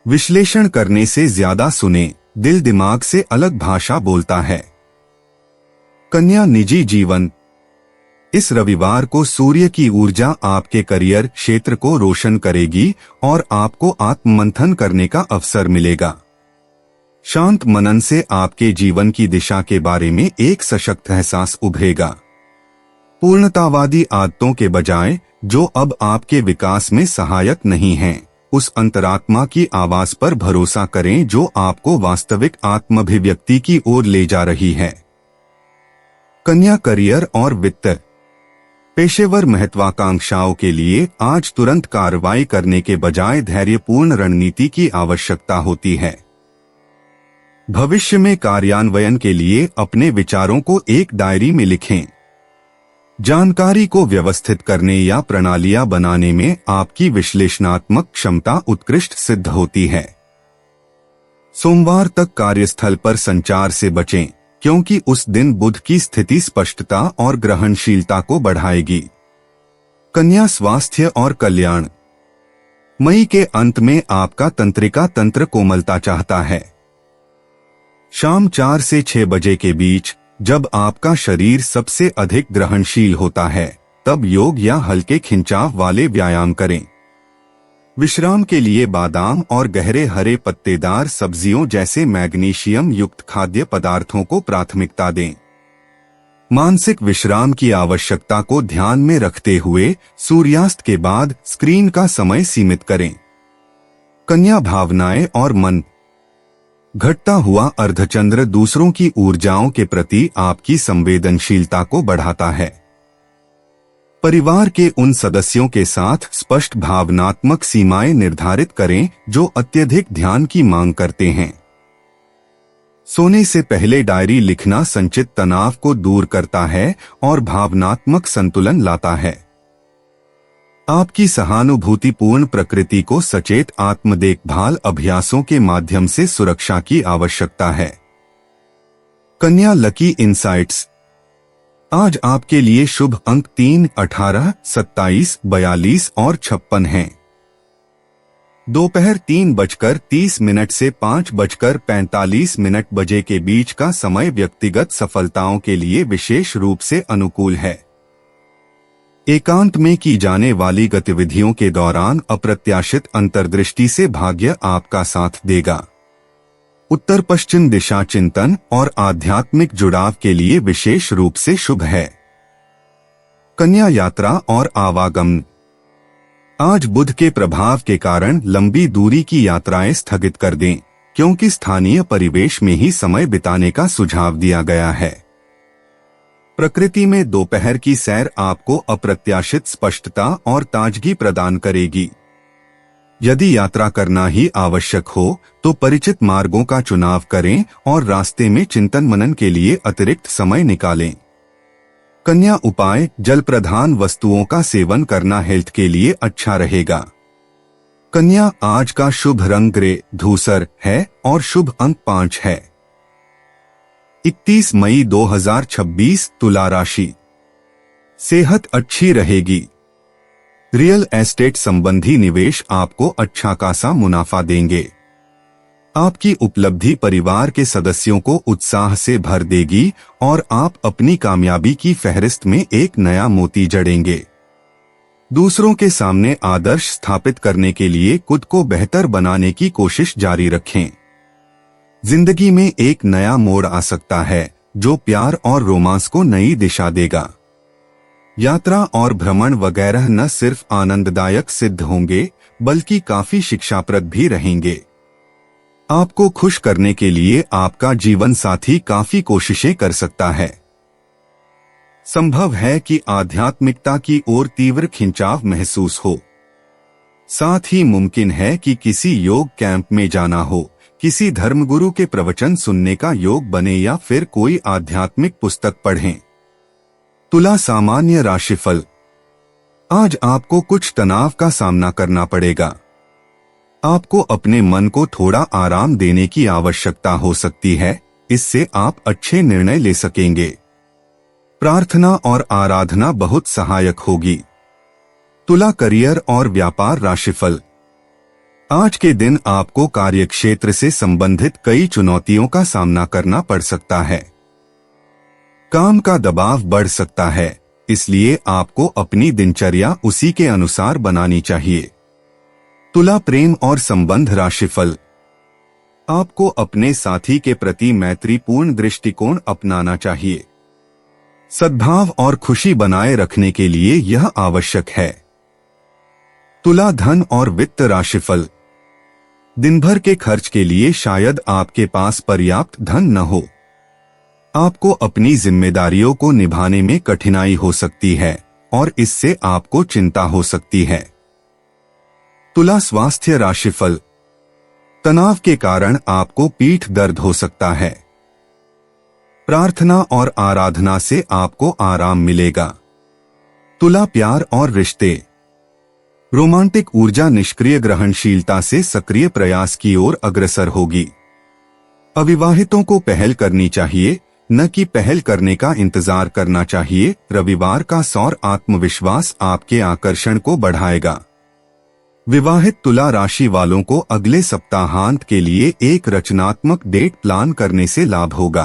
विश्लेषण करने से ज्यादा सुने, दिल दिमाग से अलग भाषा बोलता है। कन्या निजी जीवन। इस रविवार को सूर्य की ऊर्जा आपके करियर क्षेत्र को रोशन करेगी और आपको आत्ममंथन करने का अवसर मिलेगा। शांत मनन से आपके जीवन की दिशा के बारे में एक सशक्त एहसास उभरेगा। पूर्णतावादी आदतों के बजाय जो अब आपके विकास में सहायक नहीं हैं, उस अंतरात्मा की आवाज पर भरोसा करें जो आपको वास्तविक आत्माभिव्यक्ति की ओर ले जा रही है। कन्या करियर और वित्त। पेशेवर महत्वाकांक्षाओं के लिए आज तुरंत कार्रवाई करने के बजाय धैर्यपूर्ण रणनीति की आवश्यकता होती है। भविष्य में कार्यान्वयन के लिए अपने विचारों को एक डायरी में लिखें। जानकारी को व्यवस्थित करने या प्रणालियां बनाने में आपकी विश्लेषणात्मक क्षमता उत्कृष्ट सिद्ध होती है। सोमवार तक कार्यस्थल पर संचार से बचें, क्योंकि उस दिन बुध की स्थिति स्पष्टता और ग्रहणशीलता को बढ़ाएगी। कन्या स्वास्थ्य और कल्याण। मई के अंत में आपका तंत्रिका तंत्र कोमलता चाहता है। शाम 4 से 6 बजे के बीच, जब आपका शरीर सबसे अधिक ग्रहणशील होता है, तब योग या हल्के खिंचाव वाले व्यायाम करें। विश्राम के लिए बादाम और गहरे हरे पत्तेदार सब्जियों जैसे मैग्नीशियम युक्त खाद्य पदार्थों को प्राथमिकता दें। मानसिक विश्राम की आवश्यकता को ध्यान में रखते हुए सूर्यास्त के बाद स्क्रीन का समय सीमित करें। कन्या भावनाएं और मन। घटता हुआ अर्धचंद्र दूसरों की ऊर्जाओं के प्रति आपकी संवेदनशीलता को बढ़ाता है। परिवार के उन सदस्यों के साथ स्पष्ट भावनात्मक सीमाएं निर्धारित करें जो अत्यधिक ध्यान की मांग करते हैं। सोने से पहले डायरी लिखना संचित तनाव को दूर करता है और भावनात्मक संतुलन लाता है। आपकी सहानुभूतिपूर्ण प्रकृति को सचेत आत्म देखभाल अभ्यासों के माध्यम से सुरक्षा की आवश्यकता है। कन्या लकी इनसाइट्स। आज आपके लिए शुभ अंक 3, 18, 27, 42 और 56 हैं। दोपहर 3:30 से 5:45 बजे के बीच का समय व्यक्तिगत सफलताओं के लिए विशेष रूप से अनुकूल है। एकांत में की जाने वाली गतिविधियों के दौरान अप्रत्याशित अंतर्दृष्टि से भाग्य आपका साथ देगा। उत्तर पश्चिम दिशा चिंतन और आध्यात्मिक जुड़ाव के लिए विशेष रूप से शुभ है। कन्या यात्रा और आवागमन। आज बुध के प्रभाव के कारण लंबी दूरी की यात्राएं स्थगित कर दें, क्योंकि स्थानीय परिवेश में ही समय बिताने का सुझाव दिया गया है। प्रकृति में दोपहर की सैर आपको अप्रत्याशित स्पष्टता और ताजगी प्रदान करेगी। यदि यात्रा करना ही आवश्यक हो तो परिचित मार्गों का चुनाव करें और रास्ते में चिंतन मनन के लिए अतिरिक्त समय निकालें। कन्या उपाय: जल प्रधान वस्तुओं का सेवन करना हेल्थ के लिए अच्छा रहेगा। कन्या आज का शुभ रंग ग्रे धूसर है और शुभ अंक 5 है। 31 मई 2026 तुला राशि। सेहत अच्छी रहेगी। रियल एस्टेट संबंधी निवेश आपको अच्छा खासा मुनाफा देंगे। आपकी उपलब्धि परिवार के सदस्यों को उत्साह से भर देगी और आप अपनी कामयाबी की फहरिस्त में एक नया मोती जड़ेंगे। दूसरों के सामने आदर्श स्थापित करने के लिए खुद को बेहतर बनाने की कोशिश जारी रखें। जिंदगी में एक नया मोड़ आ सकता है जो प्यार और रोमांस को नई दिशा देगा। यात्रा और भ्रमण वगैरह न सिर्फ आनंददायक सिद्ध होंगे बल्कि काफी शिक्षाप्रद भी रहेंगे। आपको खुश करने के लिए आपका जीवन साथी काफी कोशिशें कर सकता है। संभव है कि आध्यात्मिकता की ओर तीव्र खिंचाव महसूस हो। साथ ही मुमकिन है कि किसी योग कैंप में जाना हो, किसी धर्मगुरु के प्रवचन सुनने का योग बने या फिर कोई आध्यात्मिक पुस्तक पढ़ें। तुला सामान्य राशिफल। आज आपको कुछ तनाव का सामना करना पड़ेगा। आपको अपने मन को थोड़ा आराम देने की आवश्यकता हो सकती है, इससे आप अच्छे निर्णय ले सकेंगे। प्रार्थना और आराधना बहुत सहायक होगी। तुला करियर और व्यापार राशिफल। आज के दिन आपको कार्यक्षेत्र से संबंधित कई चुनौतियों का सामना करना पड़ सकता है। काम का दबाव बढ़ सकता है, इसलिए आपको अपनी दिनचर्या उसी के अनुसार बनानी चाहिए। तुला प्रेम और संबंध राशिफल। आपको अपने साथी के प्रति मैत्रीपूर्ण दृष्टिकोण अपनाना चाहिए। सद्भाव और खुशी बनाए रखने के लिए यह आवश्यक है। तुला धन और वित्त राशिफल। दिन भर के खर्च के लिए शायद आपके पास पर्याप्त धन न हो। आपको अपनी जिम्मेदारियों को निभाने में कठिनाई हो सकती है और इससे आपको चिंता हो सकती है। तुला स्वास्थ्य राशिफल। तनाव के कारण आपको पीठ दर्द हो सकता है। प्रार्थना और आराधना से आपको आराम मिलेगा। तुला प्यार और रिश्ते। रोमांटिक ऊर्जा निष्क्रिय ग्रहणशीलता से सक्रिय प्रयास की ओर अग्रसर होगी। अविवाहितों को पहल करनी चाहिए, न कि पहल करने का इंतजार करना चाहिए। रविवार का सौर आत्मविश्वास आपके आकर्षण को बढ़ाएगा। विवाहित तुला राशि वालों को अगले सप्ताहांत के लिए एक रचनात्मक डेट प्लान करने से लाभ होगा।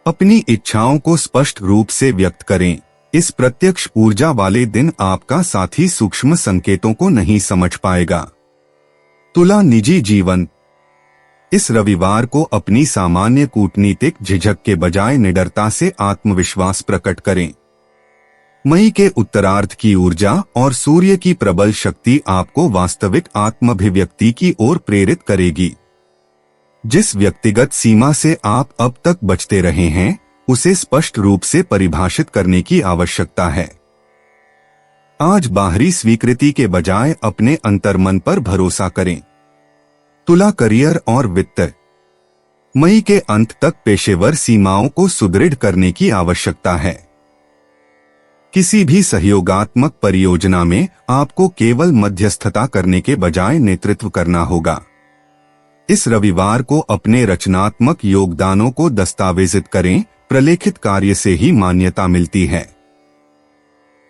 अपनी इच्छाओं को स्पष्ट रूप से व्यक्त करें। इस प्रत्यक्ष ऊर्जा वाले दिन आपका साथी सूक्ष्म संकेतों को नहीं समझ पाएगा। तुला निजी जीवन। इस रविवार को अपनी सामान्य कूटनीतिक झिझक के बजाय निडरता से आत्मविश्वास प्रकट करें। मई के उत्तरार्ध की ऊर्जा और सूर्य की प्रबल शक्ति आपको वास्तविक आत्माभिव्यक्ति की ओर प्रेरित करेगी। जिस व्यक्तिगत सीमा से आप अब तक बचते रहे हैं, उसे स्पष्ट रूप से परिभाषित करने की आवश्यकता है। आज बाहरी स्वीकृति के बजाय अपने अंतर्मन पर भरोसा करें। तुला करियर और वित्त। मई के अंत तक पेशेवर सीमाओं को सुदृढ़ करने की आवश्यकता है। किसी भी सहयोगात्मक परियोजना में आपको केवल मध्यस्थता करने के बजाय नेतृत्व करना होगा। इस रविवार को अपने रचनात्मक योगदानों को दस्तावेजित करें, प्रलेखित कार्य से ही मान्यता मिलती है।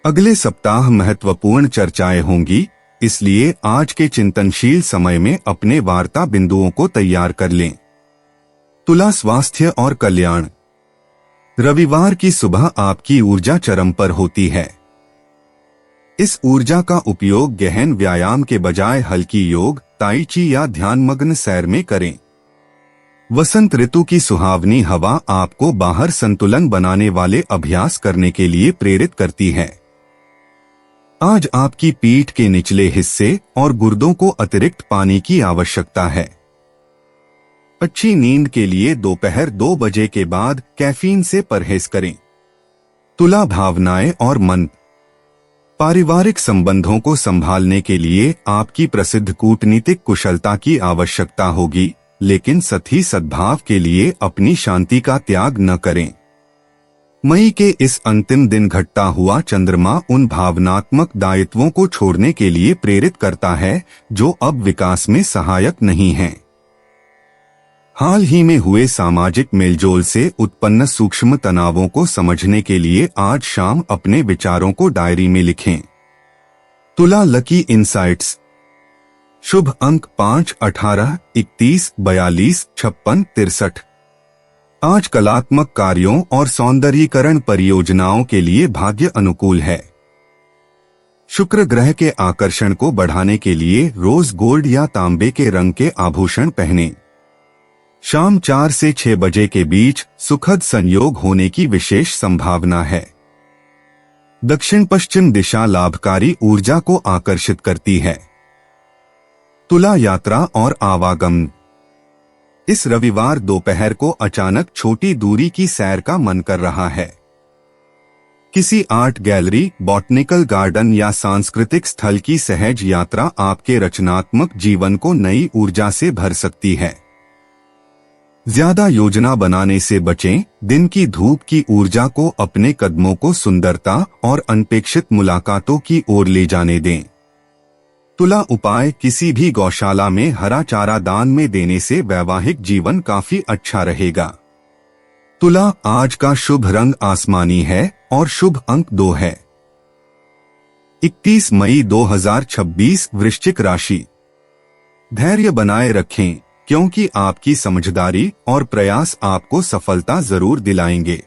अगले सप्ताह महत्वपूर्ण चर्चाएं होंगी, इसलिए आज के चिंतनशील समय में अपने वार्ता बिंदुओं को तैयार कर लें। तुला, स्वास्थ्य और कल्याण। रविवार की सुबह आपकी ऊर्जा चरम पर होती है। इस ऊर्जा का उपयोग गहन व्यायाम के बजाय हल्की योग, ताई ची या ध्यानमग्न सैर में करें। वसंत ऋतु की सुहावनी हवा आपको बाहर संतुलन बनाने वाले अभ्यास करने के लिए प्रेरित करती है। आज आपकी पीठ के निचले हिस्से और गुर्दों को अतिरिक्त पानी की आवश्यकता है। अच्छी नींद के लिए दोपहर 2 बजे के बाद कैफीन से परहेज करें। तुला, भावनाएं और मन। पारिवारिक संबंधों को संभालने के लिए आपकी प्रसिद्ध कूटनीतिक कुशलता की आवश्यकता होगी, लेकिन सतही सद्भाव के लिए अपनी शांति का त्याग न करें। मई के इस अंतिम दिन घटता हुआ चंद्रमा उन भावनात्मक दायित्वों को छोड़ने के लिए प्रेरित करता है जो अब विकास में सहायक नहीं हैं। हाल ही में हुए सामाजिक मेलजोल से उत्पन्न सूक्ष्म तनावों को समझने के लिए आज शाम अपने विचारों को डायरी में लिखें। तुला, लकी इनसाइट्स। शुभ अंक 5, 18, 31, 42, 56, 63। आज कलात्मक कार्यों और सौंदर्यीकरण परियोजनाओं के लिए भाग्य अनुकूल है। शुक्र ग्रह के आकर्षण को बढ़ाने के लिए रोज गोल्ड या तांबे के रंग के आभूषण पहनें। शाम 4 से 6 बजे के बीच सुखद संयोग होने की विशेष संभावना है। दक्षिण पश्चिम दिशा लाभकारी ऊर्जा को आकर्षित करती है। तुला, यात्रा और आवागमन। इस रविवार दोपहर को अचानक छोटी दूरी की सैर का मन कर रहा है। किसी आर्ट गैलरी, बॉटनिकल गार्डन या सांस्कृतिक स्थल की सहज यात्रा आपके रचनात्मक जीवन को नई ऊर्जा से भर सकती है। ज्यादा योजना बनाने से बचें, दिन की धूप की ऊर्जा को अपने कदमों को सुंदरता और अनपेक्षित मुलाकातों की ओर ले जाने दें। तुला, उपाय, किसी भी गौशाला में हरा चारा दान में देने से वैवाहिक जीवन काफी अच्छा रहेगा। तुला, आज का शुभ रंग आसमानी है और शुभ अंक 2 है। 31 मई 2026, वृश्चिक राशि। धैर्य बनाए रखें, क्योंकि आपकी समझदारी और प्रयास आपको सफलता जरूर दिलाएंगे।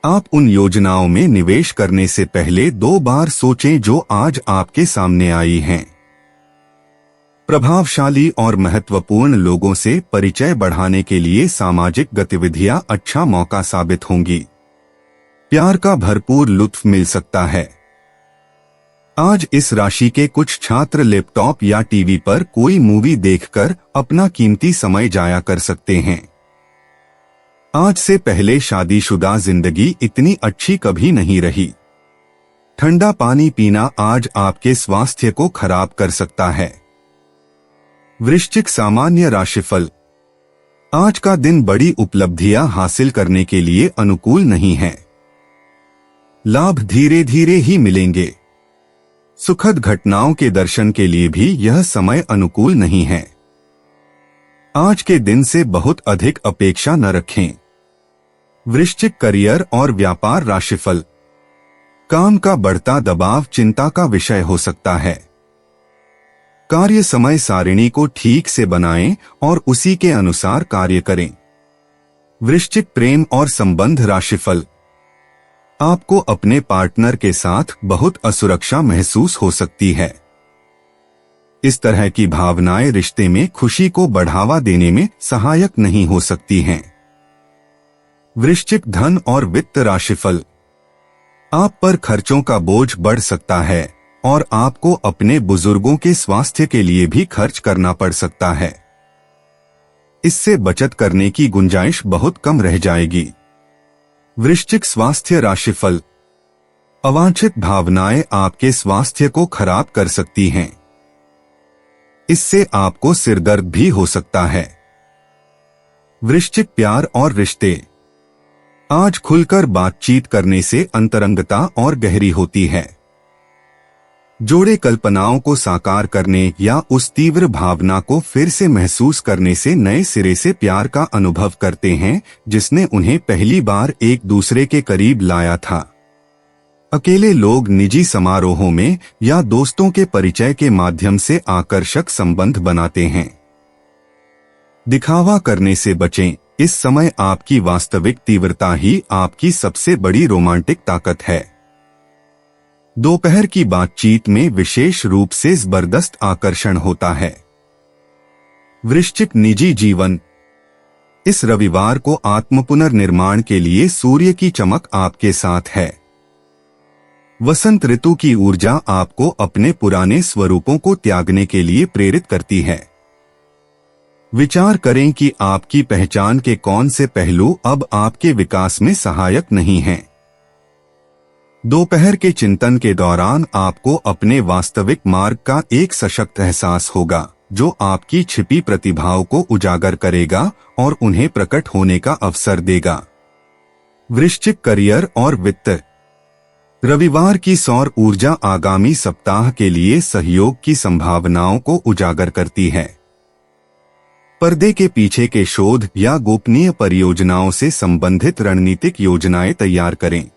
आप उन योजनाओं में निवेश करने से पहले 2 बार सोचें जो आज आपके सामने आई हैं। प्रभावशाली और महत्वपूर्ण लोगों से परिचय बढ़ाने के लिए सामाजिक गतिविधियां अच्छा मौका साबित होंगी। प्यार का भरपूर लुत्फ मिल सकता है। आज इस राशि के कुछ छात्र लैपटॉप या टीवी पर कोई मूवी देखकर अपना कीमती समय जाया कर सकते हैं। आज से पहले शादीशुदा जिंदगी इतनी अच्छी कभी नहीं रही। ठंडा पानी पीना आज आपके स्वास्थ्य को खराब कर सकता है। वृश्चिक, सामान्य राशिफल। आज का दिन बड़ी उपलब्धियां हासिल करने के लिए अनुकूल नहीं है। लाभ धीरे धीरे ही मिलेंगे। सुखद घटनाओं के दर्शन के लिए भी यह समय अनुकूल नहीं है। आज के दिन से बहुत अधिक अपेक्षा न रखें। वृश्चिक, करियर और व्यापार राशिफल। काम का बढ़ता दबाव चिंता का विषय हो सकता है। कार्य समय सारिणी को ठीक से बनाएं और उसी के अनुसार कार्य करें। वृश्चिक, प्रेम और संबंध राशिफल। आपको अपने पार्टनर के साथ बहुत असुरक्षा महसूस हो सकती है। इस तरह की भावनाएं रिश्ते में खुशी को बढ़ावा देने में सहायक नहीं हो सकती हैं। वृश्चिक, धन और वित्त राशिफल। आप पर खर्चों का बोझ बढ़ सकता है और आपको अपने बुजुर्गों के स्वास्थ्य के लिए भी खर्च करना पड़ सकता है। इससे बचत करने की गुंजाइश बहुत कम रह जाएगी। वृश्चिक, स्वास्थ्य राशिफल। अवांछित भावनाएं आपके स्वास्थ्य को खराब कर सकती हैं। इससे आपको सिरदर्द भी हो सकता है। वृश्चिक, प्यार और रिश्ते। आज खुलकर बातचीत करने से अंतरंगता और गहरी होती है। जोड़े कल्पनाओं को साकार करने या उस तीव्र भावना को फिर से महसूस करने से नए सिरे से प्यार का अनुभव करते हैं जिसने उन्हें पहली बार एक दूसरे के करीब लाया था। अकेले लोग निजी समारोहों में या दोस्तों के परिचय के माध्यम से आकर्षक संबंध बनाते हैं। दिखावा करने से बचें। इस समय आपकी वास्तविक तीव्रता ही आपकी सबसे बड़ी रोमांटिक ताकत है। दोपहर की बातचीत में विशेष रूप से जबरदस्त आकर्षण होता है। वृश्चिक निजी जीवन। इस रविवार को आत्म पुनर्निर्माण के लिए सूर्य की चमक आपके साथ है। वसंत ऋतु की ऊर्जा आपको अपने पुराने स्वरूपों को त्यागने के लिए प्रेरित करती है। विचार करें कि आपकी पहचान के कौन से पहलू अब आपके विकास में सहायक नहीं हैं। दोपहर के चिंतन के दौरान आपको अपने वास्तविक मार्ग का एक सशक्त एहसास होगा जो आपकी छिपी प्रतिभाओं को उजागर करेगा और उन्हें प्रकट होने का अवसर देगा। वृश्चिक करियर और वित्त। रविवार की सौर ऊर्जा आगामी सप्ताह के लिए सहयोग की संभावनाओं को उजागर करती है। पर्दे के पीछे के शोध या गोपनीय परियोजनाओं से संबंधित रणनीतिक योजनाएं तैयार करें।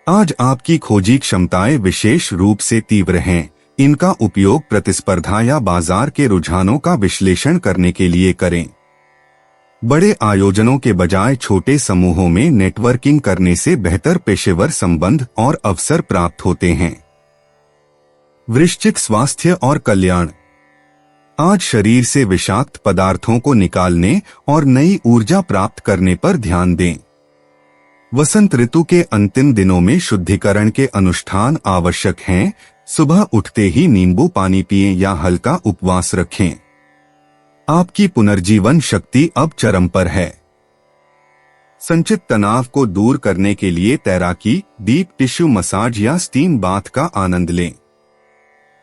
आज आपकी खोजी क्षमताएं विशेष रूप से तीव्र हैं। इनका उपयोग प्रतिस्पर्धा या बाजार के रुझानों का विश्लेषण करने के लिए करें। बड़े आयोजनों के बजाय छोटे समूहों में नेटवर्किंग करने से बेहतर पेशेवर संबंध और अवसर प्राप्त होते हैं। वृश्चिक स्वास्थ्य और कल्याण। आज शरीर से विषाक्त पदार्थों को निकालने और नई ऊर्जा प्राप्त करने पर ध्यान दें। वसंत ऋतु के अंतिम दिनों में शुद्धिकरण के अनुष्ठान आवश्यक हैं। सुबह उठते ही नींबू पानी पिएं या हल्का उपवास रखें। आपकी पुनर्जीवन शक्ति अब चरम पर है। संचित तनाव को दूर करने के लिए तैराकी, डीप टिश्यू मसाज या स्टीम बाथ का आनंद लें।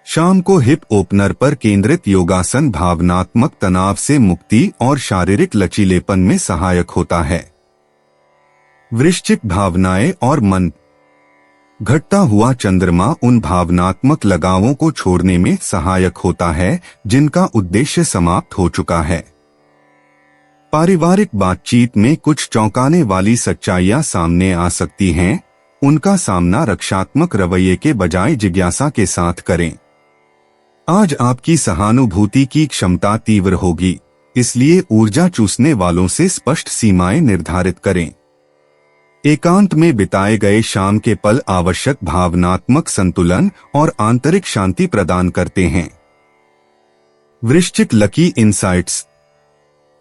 शाम को हिप ओपनर पर केंद्रित योगासन भावनात्मक तनाव से मुक्ति और शारीरिक लचीलेपन में सहायक होता है। वृश्चिक भावनाएं और मन। घटता हुआ चंद्रमा उन भावनात्मक लगावों को छोड़ने में सहायक होता है जिनका उद्देश्य समाप्त हो चुका है। पारिवारिक बातचीत में कुछ चौंकाने वाली सच्चाइयां सामने आ सकती हैं। उनका सामना रक्षात्मक रवैये के बजाय जिज्ञासा के साथ करें। आज आपकी सहानुभूति की क्षमता तीव्र होगी, इसलिए ऊर्जा चूसने वालों से स्पष्ट सीमाएं निर्धारित करें। एकांत में बिताए गए शाम के पल आवश्यक भावनात्मक संतुलन और आंतरिक शांति प्रदान करते हैं। वृश्चिक लकी इंसाइट्स।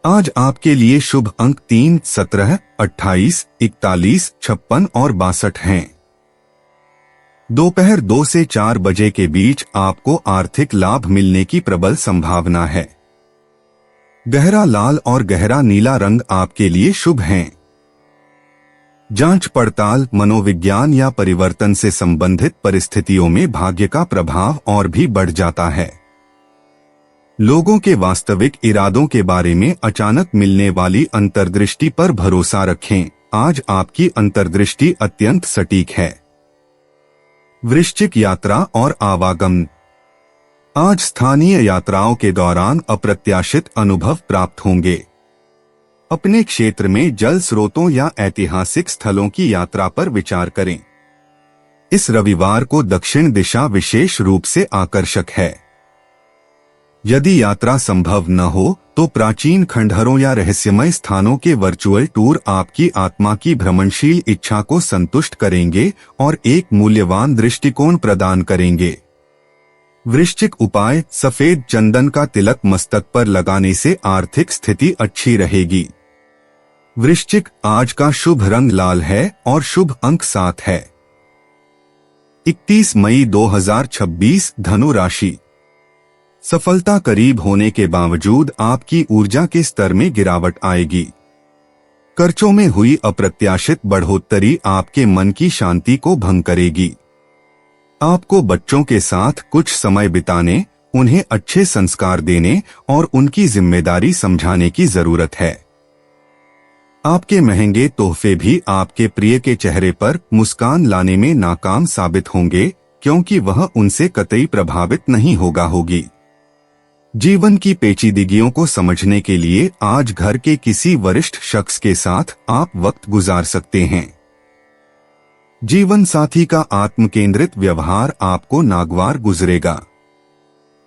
आज आपके लिए शुभ अंक 3, 17, 28, 41, 56 और 62 हैं। दोपहर 2 से 4 बजे के बीच आपको आर्थिक लाभ मिलने की प्रबल संभावना है। गहरा लाल और गहरा नीला रंग आपके लिए शुभ हैं। जांच पड़ताल, मनोविज्ञान या परिवर्तन से संबंधित परिस्थितियों में भाग्य का प्रभाव और भी बढ़ जाता है। लोगों के वास्तविक इरादों के बारे में अचानक मिलने वाली अंतर्दृष्टि पर भरोसा रखें। आज आपकी अंतर्दृष्टि अत्यंत सटीक है। वृश्चिक यात्रा और आवागमन। आज स्थानीय यात्राओं के दौरान अप्रत्याशित अनुभव प्राप्त होंगे। अपने क्षेत्र में जल स्रोतों या ऐतिहासिक स्थलों की यात्रा पर विचार करें। इस रविवार को दक्षिण दिशा विशेष रूप से आकर्षक है। यदि यात्रा संभव न हो तो प्राचीन खंडहरों या रहस्यमय स्थानों के वर्चुअल टूर आपकी आत्मा की भ्रमणशील इच्छा को संतुष्ट करेंगे और एक मूल्यवान दृष्टिकोण प्रदान करेंगे। वृश्चिक उपाय, सफेद चंदन का तिलक मस्तक पर लगाने से आर्थिक स्थिति अच्छी रहेगी। वृश्चिक, आज का शुभ रंग लाल है और शुभ अंक 7 है। 31 मई 2026 धनु राशि। सफलता करीब होने के बावजूद आपकी ऊर्जा के स्तर में गिरावट आएगी। खर्चों में हुई अप्रत्याशित बढ़ोतरी आपके मन की शांति को भंग करेगी। आपको बच्चों के साथ कुछ समय बिताने, उन्हें अच्छे संस्कार देने और उनकी जिम्मेदारी समझाने की जरूरत है। आपके महंगे तोहफे भी आपके प्रिय के चेहरे पर मुस्कान लाने में नाकाम साबित होंगे, क्योंकि वह उनसे कतई प्रभावित नहीं होगी। जीवन की पेचीदगियों को समझने के लिए आज घर के किसी वरिष्ठ शख्स के साथ आप वक्त गुजार सकते हैं। जीवन साथी का आत्म केंद्रित व्यवहार आपको नागवार गुजरेगा।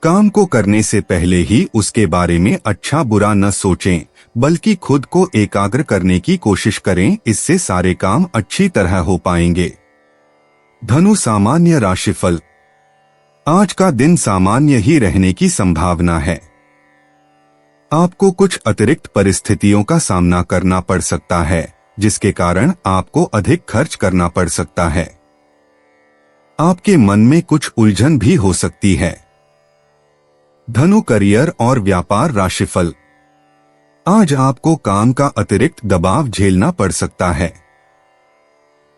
काम को करने से पहले ही उसके बारे में अच्छा बुरा न सोचें, बल्कि खुद को एकाग्र करने की कोशिश करें। इससे सारे काम अच्छी तरह हो पाएंगे। धनु सामान्य राशिफल। आज का दिन सामान्य ही रहने की संभावना है। आपको कुछ अतिरिक्त परिस्थितियों का सामना करना पड़ सकता है, जिसके कारण आपको अधिक खर्च करना पड़ सकता है। आपके मन में कुछ उलझन भी हो सकती है। धनु करियर और व्यापार राशिफल। आज आपको काम का अतिरिक्त दबाव झेलना पड़ सकता है।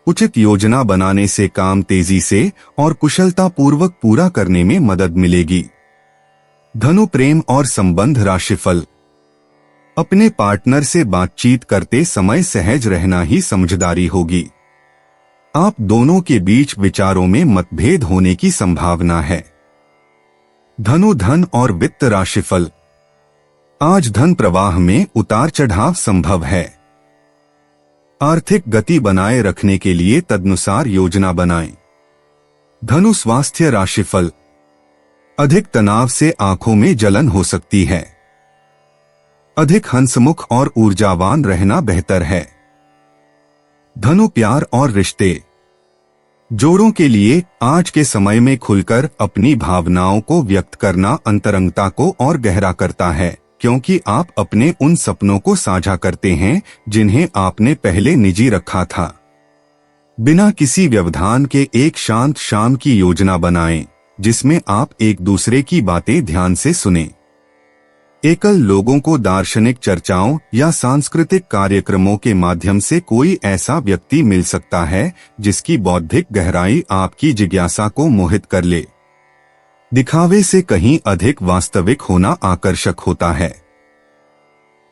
उचित योजना बनाने से काम तेजी से और कुशलतापूर्वक पूरा करने में मदद मिलेगी। धनु प्रेम और संबंध राशिफल। अपने पार्टनर से बातचीत करते समय सहज रहना ही समझदारी होगी। आप दोनों के बीच विचारों में मतभेद होने की संभावना है। धनु धन और वित्त राशिफल। आज धन प्रवाह में उतार चढ़ाव संभव है। आर्थिक गति बनाए रखने के लिए तदनुसार योजना बनाएं। धनु स्वास्थ्य राशिफल। अधिक तनाव से आंखों में जलन हो सकती है। अधिक हंसमुख और ऊर्जावान रहना बेहतर है। धनु प्यार और रिश्ते। जोड़ों के लिए आज के समय में खुलकर अपनी भावनाओं को व्यक्त करना अंतरंगता को और गहरा करता है, क्योंकि आप अपने उन सपनों को साझा करते हैं जिन्हें आपने पहले निजी रखा था। बिना किसी व्यवधान के एक शांत शाम की योजना बनाएं, जिसमें आप एक दूसरे की बातें ध्यान से सुनें। एकल लोगों को दार्शनिक चर्चाओं या सांस्कृतिक कार्यक्रमों के माध्यम से कोई ऐसा व्यक्ति मिल सकता है जिसकी बौद्धिक गहराई आपकी जिज्ञासा को मोहित कर ले। दिखावे से कहीं अधिक वास्तविक होना आकर्षक होता है।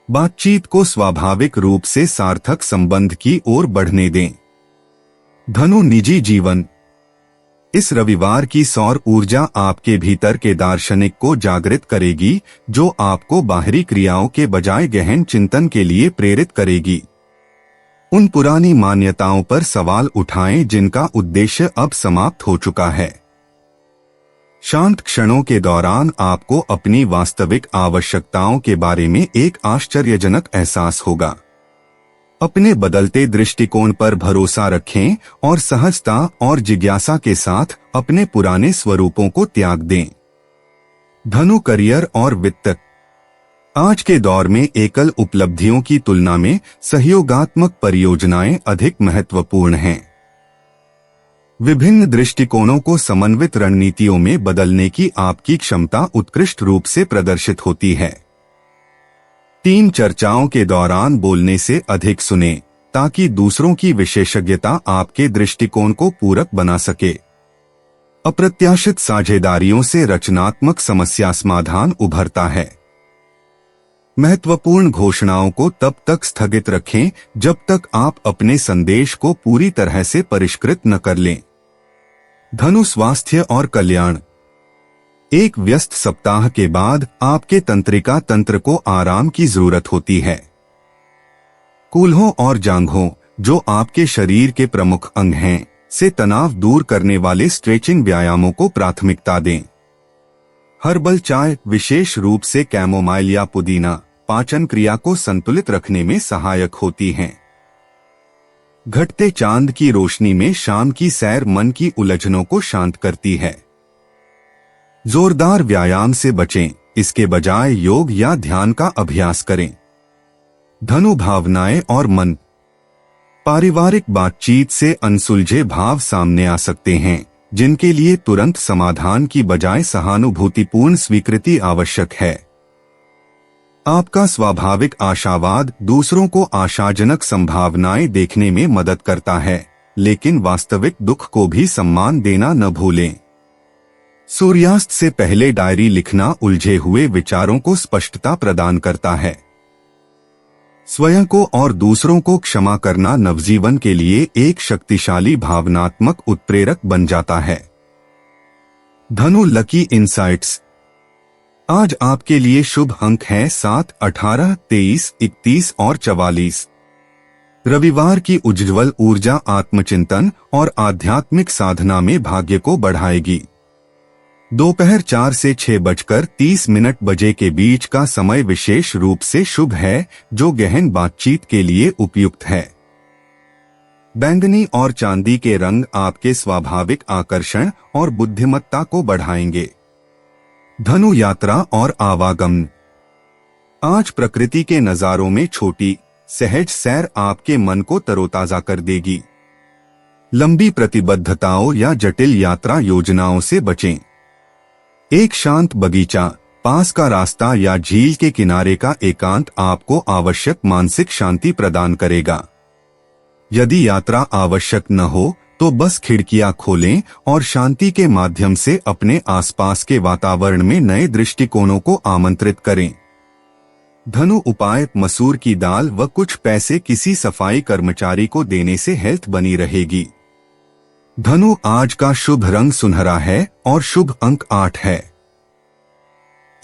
बातचीत को स्वाभाविक रूप से सार्थक संबंध की ओर बढ़ने दें। धनु निजी जीवन। इस रविवार की सौर ऊर्जा आपके भीतर के दार्शनिक को जागृत करेगी, जो आपको बाहरी क्रियाओं के बजाय गहन चिंतन के लिए प्रेरित करेगी। उन पुरानी मान्यताओं पर सवाल उठाएं जिनका उद्देश्य अब समाप्त हो चुका है। शांत क्षणों के दौरान आपको अपनी वास्तविक आवश्यकताओं के बारे में एक आश्चर्यजनक एहसास होगा। अपने बदलते दृष्टिकोण पर भरोसा रखें और सहजता और जिज्ञासा के साथ अपने पुराने स्वरूपों को त्याग दें। धनु करियर और वित्त। आज के दौर में एकल उपलब्धियों की तुलना में सहयोगात्मक परियोजनाएं अधिक महत्वपूर्ण हैं। विभिन्न दृष्टिकोणों को समन्वित रणनीतियों में बदलने की आपकी क्षमता उत्कृष्ट रूप से प्रदर्शित होती है। टीम चर्चाओं के दौरान बोलने से अधिक सुनें, ताकि दूसरों की विशेषज्ञता आपके दृष्टिकोण को पूरक बना सके। अप्रत्याशित साझेदारियों से रचनात्मक समस्या समाधान उभरता है। महत्वपूर्ण घोषणाओं को तब तक स्थगित रखें जब तक आप अपने संदेश को पूरी तरह से परिष्कृत न कर लें। धनु स्वास्थ्य और कल्याण। एक व्यस्त सप्ताह के बाद आपके तंत्रिका तंत्र को आराम की जरूरत होती है। कूल्हों और जांघों, जो आपके शरीर के प्रमुख अंग हैं, से तनाव दूर करने वाले स्ट्रेचिंग व्यायामों को प्राथमिकता दें। हर्बल चाय, विशेष रूप से कैमोमाइल या पुदीना, पाचन क्रिया को संतुलित रखने में सहायक होती हैं। घटते चांद की रोशनी में शाम की सैर मन की उलझनों को शांत करती है। जोरदार व्यायाम से बचें, इसके बजाय योग या ध्यान का अभ्यास करें। धनु भावनाएं और मन। पारिवारिक बातचीत से अनसुलझे भाव सामने आ सकते हैं, जिनके लिए तुरंत समाधान की बजाय सहानुभूतिपूर्ण स्वीकृति आवश्यक है। आपका स्वाभाविक आशावाद दूसरों को आशाजनक संभावनाएं देखने में मदद करता है, लेकिन वास्तविक दुख को भी सम्मान देना न भूलें। सूर्यास्त से पहले डायरी लिखना उलझे हुए विचारों को स्पष्टता प्रदान करता है। स्वयं को और दूसरों को क्षमा करना नवजीवन के लिए एक शक्तिशाली भावनात्मक उत्प्रेरक बन जाता है। धनु लकी इंसाइट्स। आज आपके लिए शुभ अंक हैं 7, 18, 23, 31 और 44। रविवार की उज्ज्वल ऊर्जा आत्मचिंतन और आध्यात्मिक साधना में भाग्य को बढ़ाएगी। दोपहर 4 से 6:30 बजे के बीच का समय विशेष रूप से शुभ है, जो गहन बातचीत के लिए उपयुक्त है। बैंगनी और चांदी के रंग आपके स्वाभाविक आकर्षण और बुद्धिमत्ता को बढ़ाएंगे। धनु यात्रा और आवागमन। आज प्रकृति के नजारों में छोटी सहज सैर आपके मन को तरोताजा कर देगी। लंबी प्रतिबद्धताओं या जटिल यात्रा योजनाओं से बचें। एक शांत बगीचा, पास का रास्ता या झील के किनारे का एकांत आपको आवश्यक मानसिक शांति प्रदान करेगा। यदि यात्रा आवश्यक न हो तो बस खिड़कियां खोलें और शांति के माध्यम से अपने आसपास के वातावरण में नए दृष्टिकोणों को आमंत्रित करें। धनु उपाय, मसूर की दाल व कुछ पैसे किसी सफाई कर्मचारी को देने से हेल्थ बनी रहेगी। धनु आज का शुभ रंग सुनहरा है और शुभ अंक 8 है।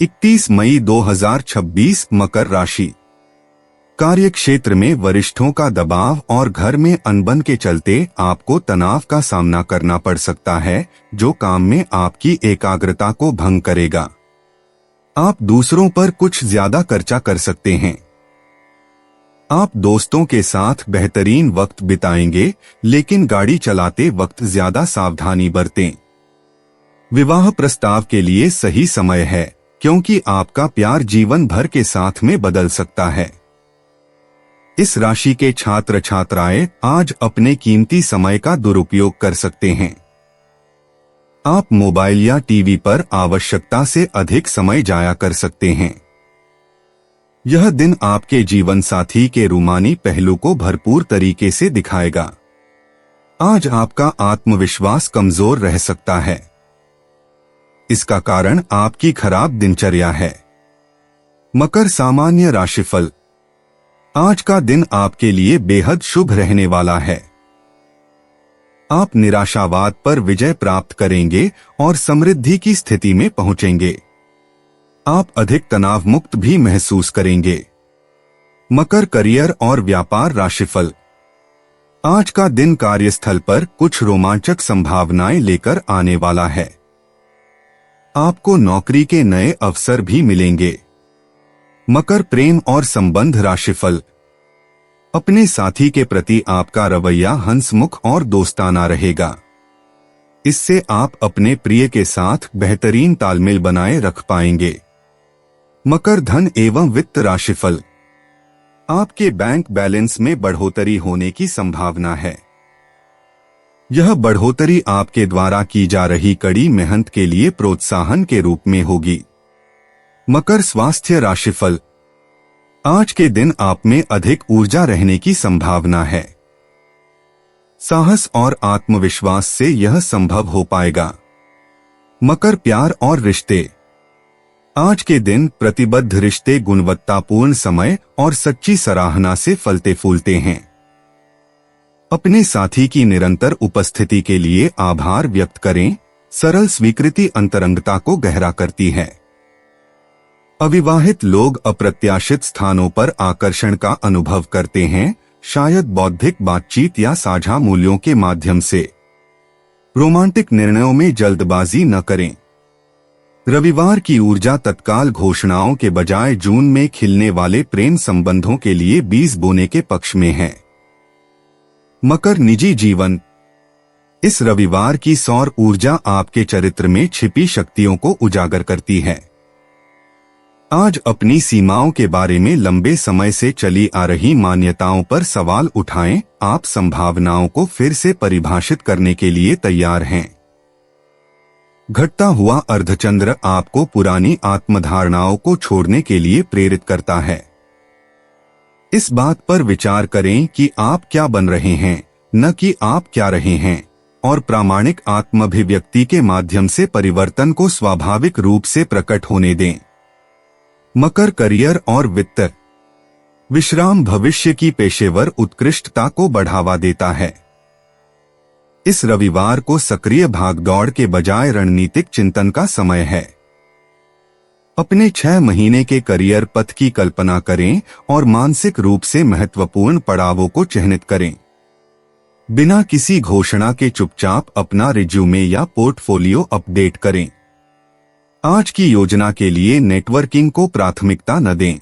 31 मई 2026 मकर राशि। कार्य क्षेत्र में वरिष्ठों का दबाव और घर में अनबन के चलते आपको तनाव का सामना करना पड़ सकता है, जो काम में आपकी एकाग्रता को भंग करेगा। आप दूसरों पर कुछ ज्यादा खर्चा कर सकते हैं। आप दोस्तों के साथ बेहतरीन वक्त बिताएंगे, लेकिन गाड़ी चलाते वक्त ज्यादा सावधानी बरतें। विवाह प्रस्ताव के लिए सही समय है, क्योंकि आपका प्यार जीवन भर के साथ में बदल सकता है। इस राशि के छात्र छात्राएं आज अपने कीमती समय का दुरुपयोग कर सकते हैं। आप मोबाइल या टीवी पर आवश्यकता से अधिक समय जाया कर सकते हैं। यह दिन आपके जीवन साथी के रूमानी पहलू को भरपूर तरीके से दिखाएगा। आज आपका आत्मविश्वास कमजोर रह सकता है। इसका कारण आपकी खराब दिनचर्या है। मकर सामान्य राशिफल। आज का दिन आपके लिए बेहद शुभ रहने वाला है। आप निराशावाद पर विजय प्राप्त करेंगे और समृद्धि की स्थिति में पहुंचेंगे। आप अधिक तनाव मुक्त भी महसूस करेंगे। मकर करियर और व्यापार राशिफल। आज का दिन कार्यस्थल पर कुछ रोमांचक संभावनाएं लेकर आने वाला है। आपको नौकरी के नए अवसर भी मिलेंगे। मकर प्रेम और संबंध राशिफल। अपने साथी के प्रति आपका रवैया हंसमुख और दोस्ताना रहेगा। इससे आप अपने प्रिय के साथ बेहतरीन तालमेल बनाए रख पाएंगे। मकर धन एवं वित्त राशिफल। आपके बैंक बैलेंस में बढ़ोतरी होने की संभावना है। यह बढ़ोतरी आपके द्वारा की जा रही कड़ी मेहनत के लिए प्रोत्साहन के रूप में होगी। मकर स्वास्थ्य राशिफल। आज के दिन आप में अधिक ऊर्जा रहने की संभावना है। साहस और आत्मविश्वास से यह संभव हो पाएगा। मकर प्यार और रिश्ते। आज के दिन प्रतिबद्ध रिश्ते गुणवत्तापूर्ण समय और सच्ची सराहना से फलते फूलते हैं। अपने साथी की निरंतर उपस्थिति के लिए आभार व्यक्त करें। सरल स्वीकृति अंतरंगता को गहरा करती है। अविवाहित लोग अप्रत्याशित स्थानों पर आकर्षण का अनुभव करते हैं, शायद बौद्धिक बातचीत या साझा मूल्यों के माध्यम से। रोमांटिक निर्णयों में जल्दबाजी न करें। रविवार की ऊर्जा तत्काल घोषणाओं के बजाय जून में खिलने वाले प्रेम संबंधों के लिए बीज बोने के पक्ष में है। मकर निजी जीवन। इस रविवार की सौर ऊर्जा आपके चरित्र में छिपी शक्तियों को उजागर करती है। आज अपनी सीमाओं के बारे में लंबे समय से चली आ रही मान्यताओं पर सवाल उठाएं। आप संभावनाओं को फिर से परिभाषित करने के लिए तैयार हैं। घटता हुआ अर्धचंद्र आपको पुरानी आत्मधारणाओं को छोड़ने के लिए प्रेरित करता है। इस बात पर विचार करें कि आप क्या बन रहे हैं, न कि आप क्या रहे हैं, और प्रामाणिक आत्माभिव्यक्ति के माध्यम से परिवर्तन को स्वाभाविक रूप से प्रकट होने दें। मकर करियर और वित्त। विश्राम भविष्य की पेशेवर उत्कृष्टता को बढ़ावा देता है। इस रविवार को सक्रिय भागदौड़ के बजाय रणनीतिक चिंतन का समय है। अपने 6 महीने के करियर पथ की कल्पना करें और मानसिक रूप से महत्वपूर्ण पड़ावों को चिह्नित करें। बिना किसी घोषणा के चुपचाप अपना रिज्यूमे या पोर्टफोलियो अपडेट करें। आज की योजना के लिए नेटवर्किंग को प्राथमिकता न दें।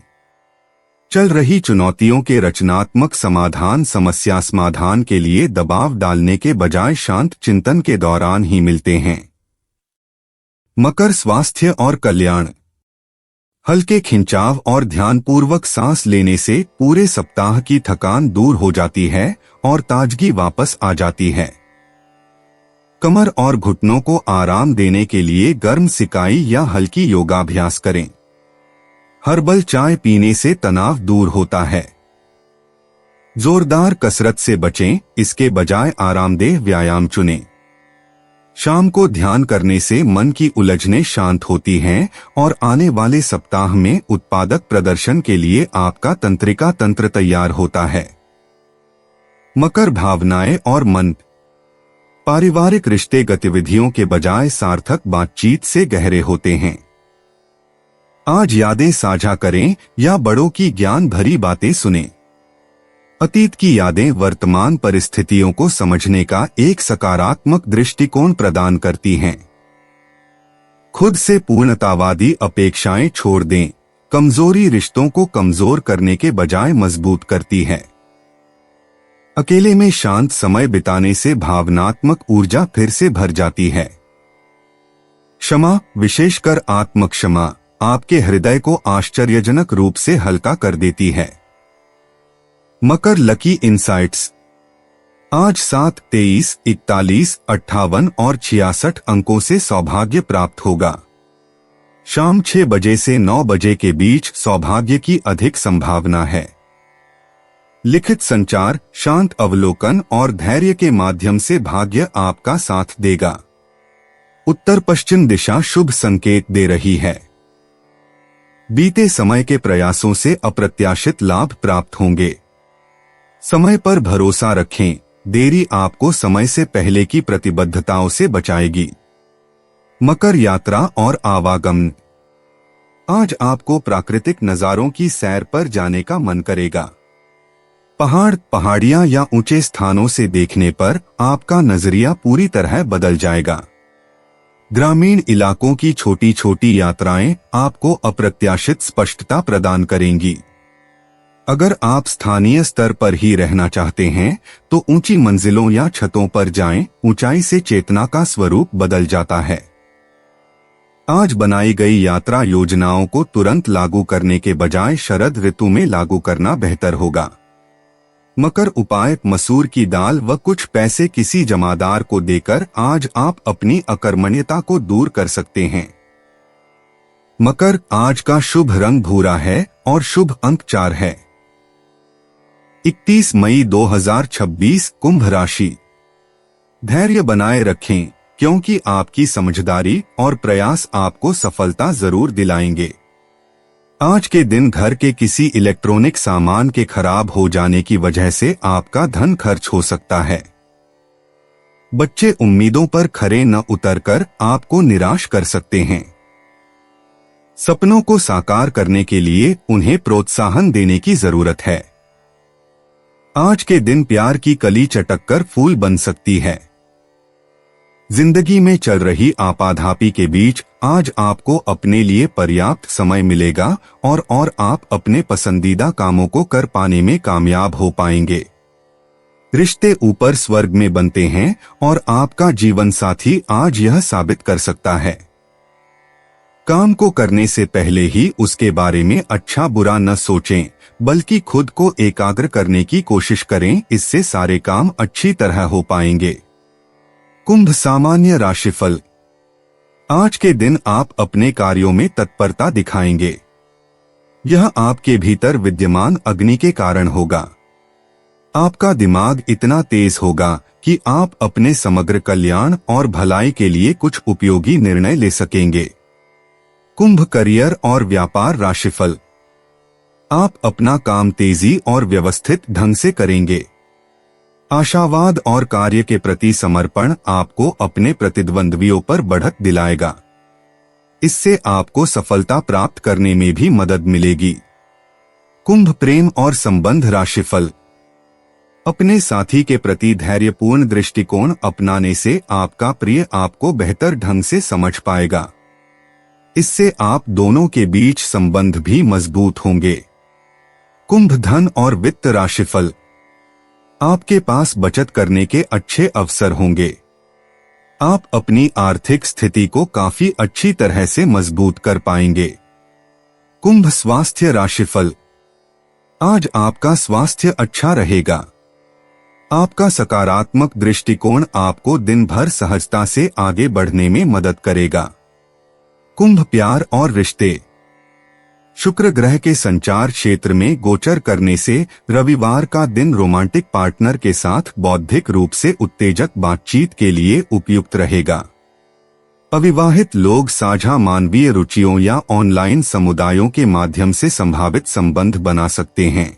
चल रही चुनौतियों के रचनात्मक समाधान समस्या समाधान के लिए दबाव डालने के बजाय शांत चिंतन के दौरान ही मिलते हैं। मकर, स्वास्थ्य और कल्याण। हल्के खिंचाव और ध्यानपूर्वक सांस लेने से पूरे सप्ताह की थकान दूर हो जाती है और ताजगी वापस आ जाती है। कमर और घुटनों को आराम देने के लिए गर्म सिकाई या हल्की योगाभ्यास करें। हर्बल चाय पीने से तनाव दूर होता है। जोरदार कसरत से बचें, इसके बजाय आरामदेह व्यायाम चुनें। शाम को ध्यान करने से मन की उलझनें शांत होती हैं और आने वाले सप्ताह में उत्पादक प्रदर्शन के लिए आपका तंत्रिका तंत्र तैयार होता है। मकर, भावनाएं और मन। पारिवारिक रिश्ते गतिविधियों के बजाय सार्थक बातचीत से गहरे होते हैं। आज यादें साझा करें या बड़ों की ज्ञान भरी बातें सुनें। अतीत की यादें वर्तमान परिस्थितियों को समझने का एक सकारात्मक दृष्टिकोण प्रदान करती हैं। खुद से पूर्णतावादी अपेक्षाएं छोड़ दें। कमजोरी रिश्तों को कमजोर करने के बजाय मजबूत करती है। अकेले में शांत समय बिताने से भावनात्मक ऊर्जा फिर से भर जाती है। क्षमा, विशेषकर आत्मक्षमा, आपके हृदय को आश्चर्यजनक रूप से हल्का कर देती है। मकर, लकी इनसाइट्स। आज 7, 23, 41, 58 और 66 अंकों से सौभाग्य प्राप्त होगा। शाम 6 बजे से 9 बजे के बीच सौभाग्य की अधिक संभावना है। लिखित संचार, शांत अवलोकन और धैर्य के माध्यम से भाग्य आपका साथ देगा। उत्तर पश्चिम दिशा शुभ संकेत दे रही है। बीते समय के प्रयासों से अप्रत्याशित लाभ प्राप्त होंगे। समय पर भरोसा रखें, देरी आपको समय से पहले की प्रतिबद्धताओं से बचाएगी। मकर, यात्रा और आवागमन। आज आपको प्राकृतिक नजारों की सैर पर जाने का मन करेगा। पहाड़, पहाड़ियां या ऊंचे स्थानों से देखने पर आपका नजरिया पूरी तरह बदल जाएगा। ग्रामीण इलाकों की छोटी छोटी यात्राएं आपको अप्रत्याशित स्पष्टता प्रदान करेंगी। अगर आप स्थानीय स्तर पर ही रहना चाहते हैं तो ऊंची मंजिलों या छतों पर जाएं। ऊंचाई से चेतना का स्वरूप बदल जाता है। आज बनाई गई यात्रा योजनाओं को तुरंत लागू करने के बजाय शरद ऋतु में लागू करना बेहतर होगा। मकर, उपाय, मसूर की दाल व कुछ पैसे किसी जमादार को देकर आज आप अपनी अकर्मण्यता को दूर कर सकते हैं। मकर, आज का शुभ रंग भूरा है और शुभ अंक 4 है। 31 मई 2026, कुंभ राशि। धैर्य बनाए रखें, क्योंकि आपकी समझदारी और प्रयास आपको सफलता जरूर दिलाएंगे। आज के दिन घर के किसी इलेक्ट्रॉनिक सामान के खराब हो जाने की वजह से आपका धन खर्च हो सकता है। बच्चे उम्मीदों पर खरे न उतरकर आपको निराश कर सकते हैं। सपनों को साकार करने के लिए उन्हें प्रोत्साहन देने की जरूरत है। आज के दिन प्यार की कली चटककर फूल बन सकती है। जिंदगी में चल रही आपाधापी के बीच आज आपको अपने लिए पर्याप्त समय मिलेगा और आप अपने पसंदीदा कामों को कर पाने में कामयाब हो पाएंगे। रिश्ते ऊपर स्वर्ग में बनते हैं और आपका जीवन साथी आज यह साबित कर सकता है। काम को करने से पहले ही उसके बारे में अच्छा बुरा न सोचें, बल्कि खुद को एकाग्र करने की कोशिश करें। इससे सारे काम अच्छी तरह हो पाएंगे। कुंभ, सामान्य राशिफल। आज के दिन आप अपने कार्यों में तत्परता दिखाएंगे। यह आपके भीतर विद्यमान अग्नि के कारण होगा। आपका दिमाग इतना तेज होगा कि आप अपने समग्र कल्याण और भलाई के लिए कुछ उपयोगी निर्णय ले सकेंगे। कुंभ, करियर और व्यापार राशिफल। आप अपना काम तेजी और व्यवस्थित ढंग से करेंगे। आशावाद और कार्य के प्रति समर्पण आपको अपने प्रतिद्वंद्वियों पर बढ़त दिलाएगा। इससे आपको सफलता प्राप्त करने में भी मदद मिलेगी। कुंभ प्रेम और संबंध राशिफल। अपने साथी के प्रति धैर्यपूर्ण दृष्टिकोण अपनाने से आपका प्रिय आपको बेहतर ढंग से समझ पाएगा। इससे आप दोनों के बीच संबंध भी मजबूत होंगे। कुंभ धन और वित्त राशिफल। आपके पास बचत करने के अच्छे अवसर होंगे। आप अपनी आर्थिक स्थिति को काफी अच्छी तरह से मजबूत कर पाएंगे। कुंभ स्वास्थ्य राशिफल। आज आपका स्वास्थ्य अच्छा रहेगा। आपका सकारात्मक दृष्टिकोण आपको दिन भर सहजता से आगे बढ़ने में मदद करेगा। कुंभ प्यार और रिश्ते। शुक्र ग्रह के संचार क्षेत्र में गोचर करने से रविवार का दिन रोमांटिक पार्टनर के साथ बौद्धिक रूप से उत्तेजक बातचीत के लिए उपयुक्त रहेगा। अविवाहित लोग साझा मानवीय रुचियों या ऑनलाइन समुदायों के माध्यम से संभावित संबंध बना सकते हैं।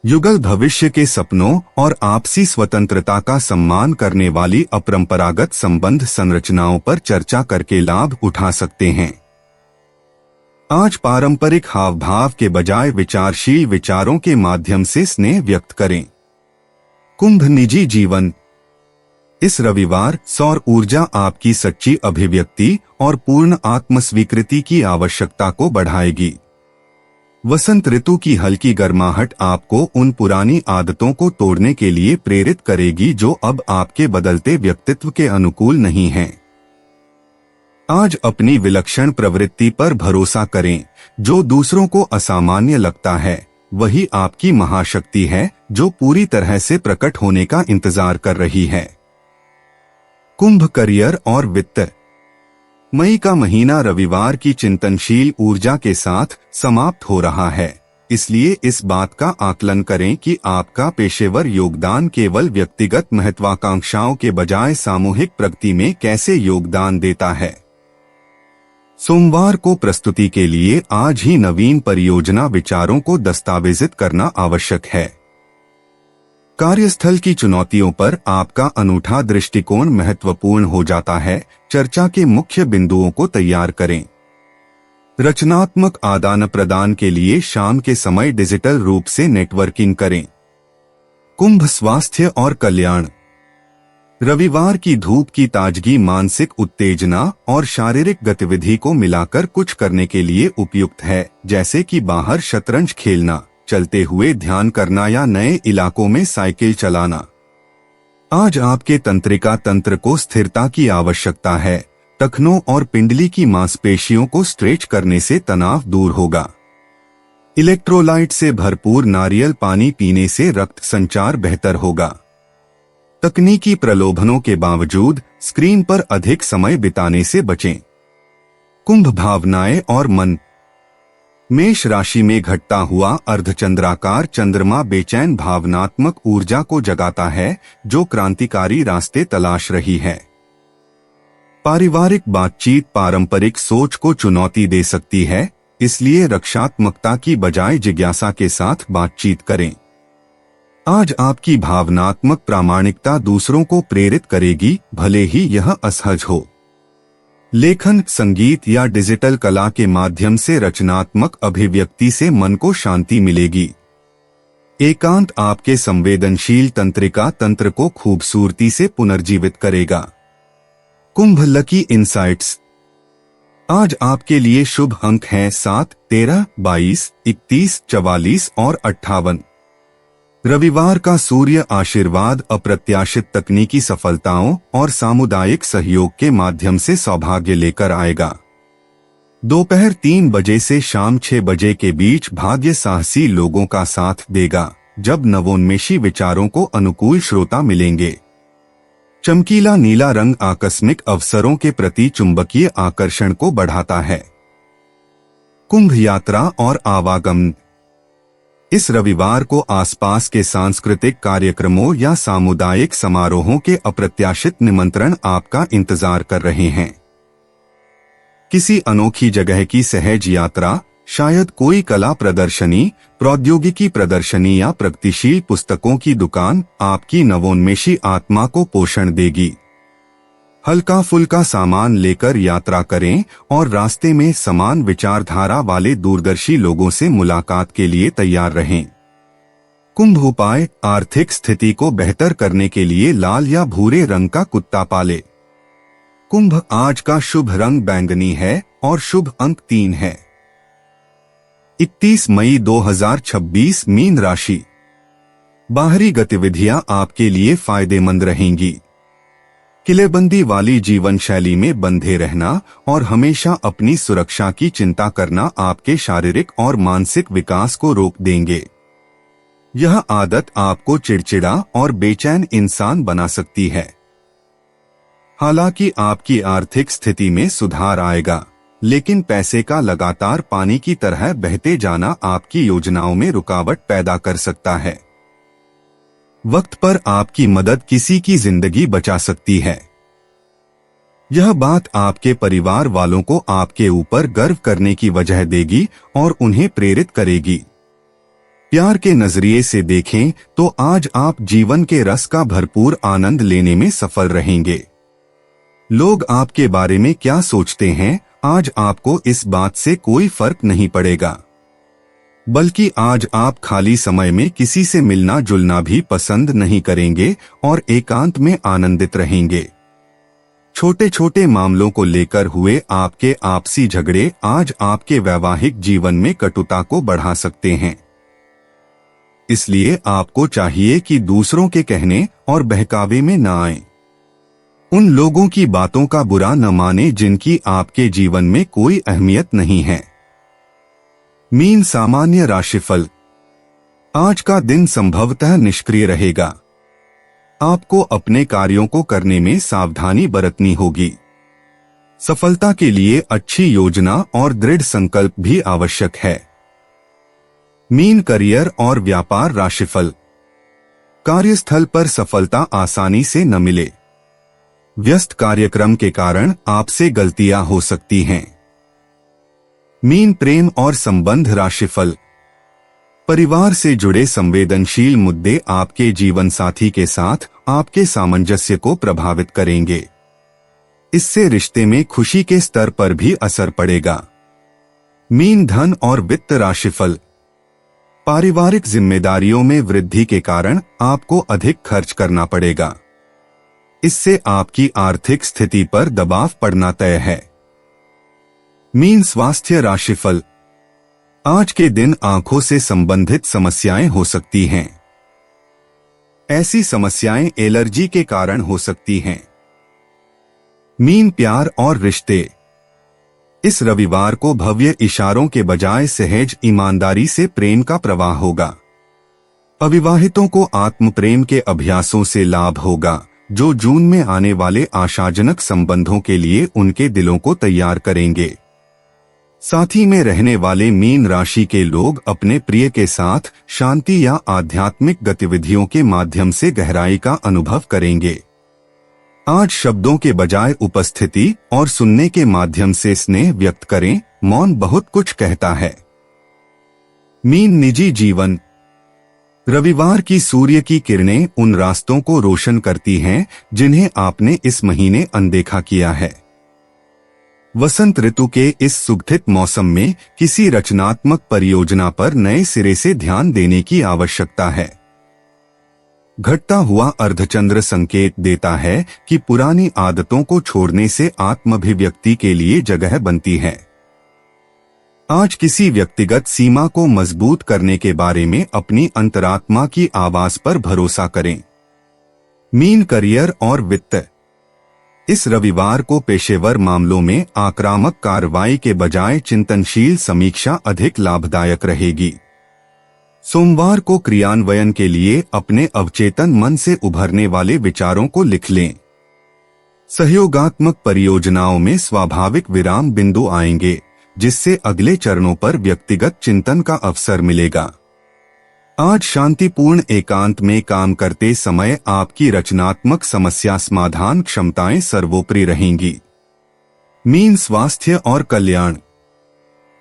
युगल भविष्य के सपनों और आपसी स्वतंत्रता का सम्मान करने वाली अपरंपरागत संबंध संरचनाओं पर चर्चा करके लाभ उठा सकते हैं। आज पारंपरिक हाव भाव के बजाय विचारशील विचारों के माध्यम से स्नेह व्यक्त करें। कुंभ निजी जीवन। इस रविवार सौर ऊर्जा आपकी सच्ची अभिव्यक्ति और पूर्ण आत्मस्वीकृति की आवश्यकता को बढ़ाएगी। वसंत ऋतु की हल्की गर्माहट आपको उन पुरानी आदतों को तोड़ने के लिए प्रेरित करेगी जो अब आपके बदलते व्यक्तित्व के अनुकूल नहीं हैं। आज अपनी विलक्षण प्रवृत्ति पर भरोसा करें। जो दूसरों को असामान्य लगता है वही आपकी महाशक्ति है जो पूरी तरह से प्रकट होने का इंतजार कर रही है। कुंभ करियर और वित्त। मई का महीना रविवार की चिंतनशील ऊर्जा के साथ समाप्त हो रहा है, इसलिए इस बात का आकलन करें कि आपका पेशेवर योगदान केवल व्यक्तिगत महत्वाकांक्षाओं के बजाय सामूहिक प्रगति में कैसे योगदान देता है। सोमवार को प्रस्तुति के लिए आज ही नवीन परियोजना विचारों को दस्तावेजित करना आवश्यक है। कार्यस्थल की चुनौतियों पर आपका अनूठा दृष्टिकोण महत्वपूर्ण हो जाता है। चर्चा के मुख्य बिंदुओं को तैयार करें। रचनात्मक आदान प्रदान के लिए शाम के समय डिजिटल रूप से नेटवर्किंग करें। कुंभ स्वास्थ्य और कल्याण। रविवार की धूप की ताजगी मानसिक उत्तेजना और शारीरिक गतिविधि को मिलाकर कुछ करने के लिए उपयुक्त है, जैसे कि बाहर शतरंज खेलना, चलते हुए ध्यान करना या नए इलाकों में साइकिल चलाना। आज आपके तंत्रिका तंत्र को स्थिरता की आवश्यकता है। टखनों और पिंडली की मांसपेशियों को स्ट्रेच करने से तनाव दूर होगा। इलेक्ट्रोलाइट से भरपूर नारियल पानी पीने से रक्त संचार बेहतर होगा। तकनीकी प्रलोभनों के बावजूद स्क्रीन पर अधिक समय बिताने से बचें। कुंभ भावनाएं और मन। मेष राशि में घटता हुआ अर्धचंद्राकार चंद्रमा बेचैन भावनात्मक ऊर्जा को जगाता है जो क्रांतिकारी रास्ते तलाश रही है। पारिवारिक बातचीत पारंपरिक सोच को चुनौती दे सकती है, इसलिए रक्षात्मकता की बजाय जिज्ञासा के साथ बातचीत करें। आज आपकी भावनात्मक प्रामाणिकता दूसरों को प्रेरित करेगी, भले ही यह असहज हो। लेखन, संगीत या डिजिटल कला के माध्यम से रचनात्मक अभिव्यक्ति से मन को शांति मिलेगी। एकांत आपके संवेदनशील तंत्रिका तंत्र को खूबसूरती से पुनर्जीवित करेगा। कुंभ लकी इंसाइट्स। आज आपके लिए शुभ अंक हैं 7, 13, 22, 31, 44 और 58। रविवार का सूर्य आशीर्वाद अप्रत्याशित तकनीकी सफलताओं और सामुदायिक सहयोग के माध्यम से सौभाग्य लेकर आएगा। दोपहर 3 बजे से शाम 6 बजे के बीच भाग्य साहसी लोगों का साथ देगा, जब नवोन्मेषी विचारों को अनुकूल श्रोता मिलेंगे। चमकीला नीला रंग आकस्मिक अवसरों के प्रति चुंबकीय आकर्षण को बढ़ाता है। कुंभ यात्रा और आवागमन। इस रविवार को आसपास के सांस्कृतिक कार्यक्रमों या सामुदायिक समारोहों के अप्रत्याशित निमंत्रण आपका इंतजार कर रहे हैं। किसी अनोखी जगह की सहज यात्रा, शायद कोई कला प्रदर्शनी, प्रौद्योगिकी प्रदर्शनी या प्रगतिशील पुस्तकों की दुकान आपकी नवोन्मेषी आत्मा को पोषण देगी। हल्का फुल्का सामान लेकर यात्रा करें और रास्ते में समान विचारधारा वाले दूरदर्शी लोगों से मुलाकात के लिए तैयार रहें। कुंभ उपाय, आर्थिक स्थिति को बेहतर करने के लिए लाल या भूरे रंग का कुत्ता पाले। कुंभ, आज का शुभ रंग बैंगनी है और शुभ अंक 3 है। 31 मई 2026 मीन राशि। बाहरी गतिविधियां आपके लिए फायदेमंद रहेंगी। किलेबंदी वाली जीवन शैली में बंधे रहना और हमेशा अपनी सुरक्षा की चिंता करना आपके शारीरिक और मानसिक विकास को रोक देंगे। यह आदत आपको चिड़चिड़ा और बेचैन इंसान बना सकती है। हालांकि आपकी आर्थिक स्थिति में सुधार आएगा, लेकिन पैसे का लगातार पानी की तरह बहते जाना आपकी योजनाओं में रुकावट पैदा कर सकता है। वक्त पर आपकी मदद किसी की जिंदगी बचा सकती है। यह बात आपके परिवार वालों को आपके ऊपर गर्व करने की वजह देगी और उन्हें प्रेरित करेगी। प्यार के नजरिए से देखें तो आज आप जीवन के रस का भरपूर आनंद लेने में सफल रहेंगे। लोग आपके बारे में क्या सोचते हैं, आज आपको इस बात से कोई फर्क नहीं पड़ेगा, बल्कि आज आप खाली समय में किसी से मिलना जुलना भी पसंद नहीं करेंगे और एकांत में आनंदित रहेंगे। छोटे छोटे मामलों को लेकर हुए आपके आपसी झगड़े आज आपके वैवाहिक जीवन में कटुता को बढ़ा सकते हैं। इसलिए आपको चाहिए कि दूसरों के कहने और बहकावे में न आएं। उन लोगों की बातों का बुरा न माने जिनकी आपके जीवन में कोई अहमियत नहीं है। मीन, सामान्य राशिफल। आज का दिन संभवतः निष्क्रिय रहेगा। आपको अपने कार्यों को करने में सावधानी बरतनी होगी। सफलता के लिए अच्छी योजना और दृढ़ संकल्प भी आवश्यक है। मीन, करियर और व्यापार राशिफल। कार्यस्थल पर सफलता आसानी से न मिले। व्यस्त कार्यक्रम के कारण आपसे गलतियां हो सकती हैं। मीन, प्रेम और संबंध राशिफल। परिवार से जुड़े संवेदनशील मुद्दे आपके जीवन साथी के साथ आपके सामंजस्य को प्रभावित करेंगे। इससे रिश्ते में खुशी के स्तर पर भी असर पड़ेगा। मीन, धन और वित्त राशिफल। पारिवारिक जिम्मेदारियों में वृद्धि के कारण आपको अधिक खर्च करना पड़ेगा। इससे आपकी आर्थिक स्थिति पर दबाव पड़ना तय है। मीन, स्वास्थ्य राशिफल। आज के दिन आंखों से संबंधित समस्याएं हो सकती हैं। ऐसी समस्याएं एलर्जी के कारण हो सकती हैं। मीन, प्यार और रिश्ते। इस रविवार को भव्य इशारों के बजाय सहज ईमानदारी से प्रेम का प्रवाह होगा। अविवाहितों को आत्म प्रेम के अभ्यासों से लाभ होगा, जो जून में आने वाले आशाजनक संबंधों के लिए उनके दिलों को तैयार करेंगे। साथी में रहने वाले मीन राशि के लोग अपने प्रिय के साथ शांति या आध्यात्मिक गतिविधियों के माध्यम से गहराई का अनुभव करेंगे। आज शब्दों के बजाय उपस्थिति और सुनने के माध्यम से स्नेह व्यक्त करें। मौन बहुत कुछ कहता है। मीन, निजी जीवन। रविवार की सूर्य की किरणें उन रास्तों को रोशन करती हैं जिन्हें आपने इस महीने अनदेखा किया है। वसंत ऋतु के इस सुगठित मौसम में किसी रचनात्मक परियोजना पर नए सिरे से ध्यान देने की आवश्यकता है। घटता हुआ अर्धचंद्र संकेत देता है कि पुरानी आदतों को छोड़ने से आत्माभिव्यक्ति के लिए जगह बनती है। आज किसी व्यक्तिगत सीमा को मजबूत करने के बारे में अपनी अंतरात्मा की आवाज पर भरोसा करें। मीन, करियर और वित्त। इस रविवार को पेशेवर मामलों में आक्रामक कार्रवाई के बजाय चिंतनशील समीक्षा अधिक लाभदायक रहेगी। सोमवार को क्रियान्वयन के लिए अपने अवचेतन मन से उभरने वाले विचारों को लिख लें। सहयोगात्मक परियोजनाओं में स्वाभाविक विराम बिंदु आएंगे, जिससे अगले चरणों पर व्यक्तिगत चिंतन का अवसर मिलेगा। आज शांतिपूर्ण एकांत में काम करते समय आपकी रचनात्मक समस्या समाधान क्षमताएं सर्वोपरि रहेंगी। मीन, स्वास्थ्य और कल्याण।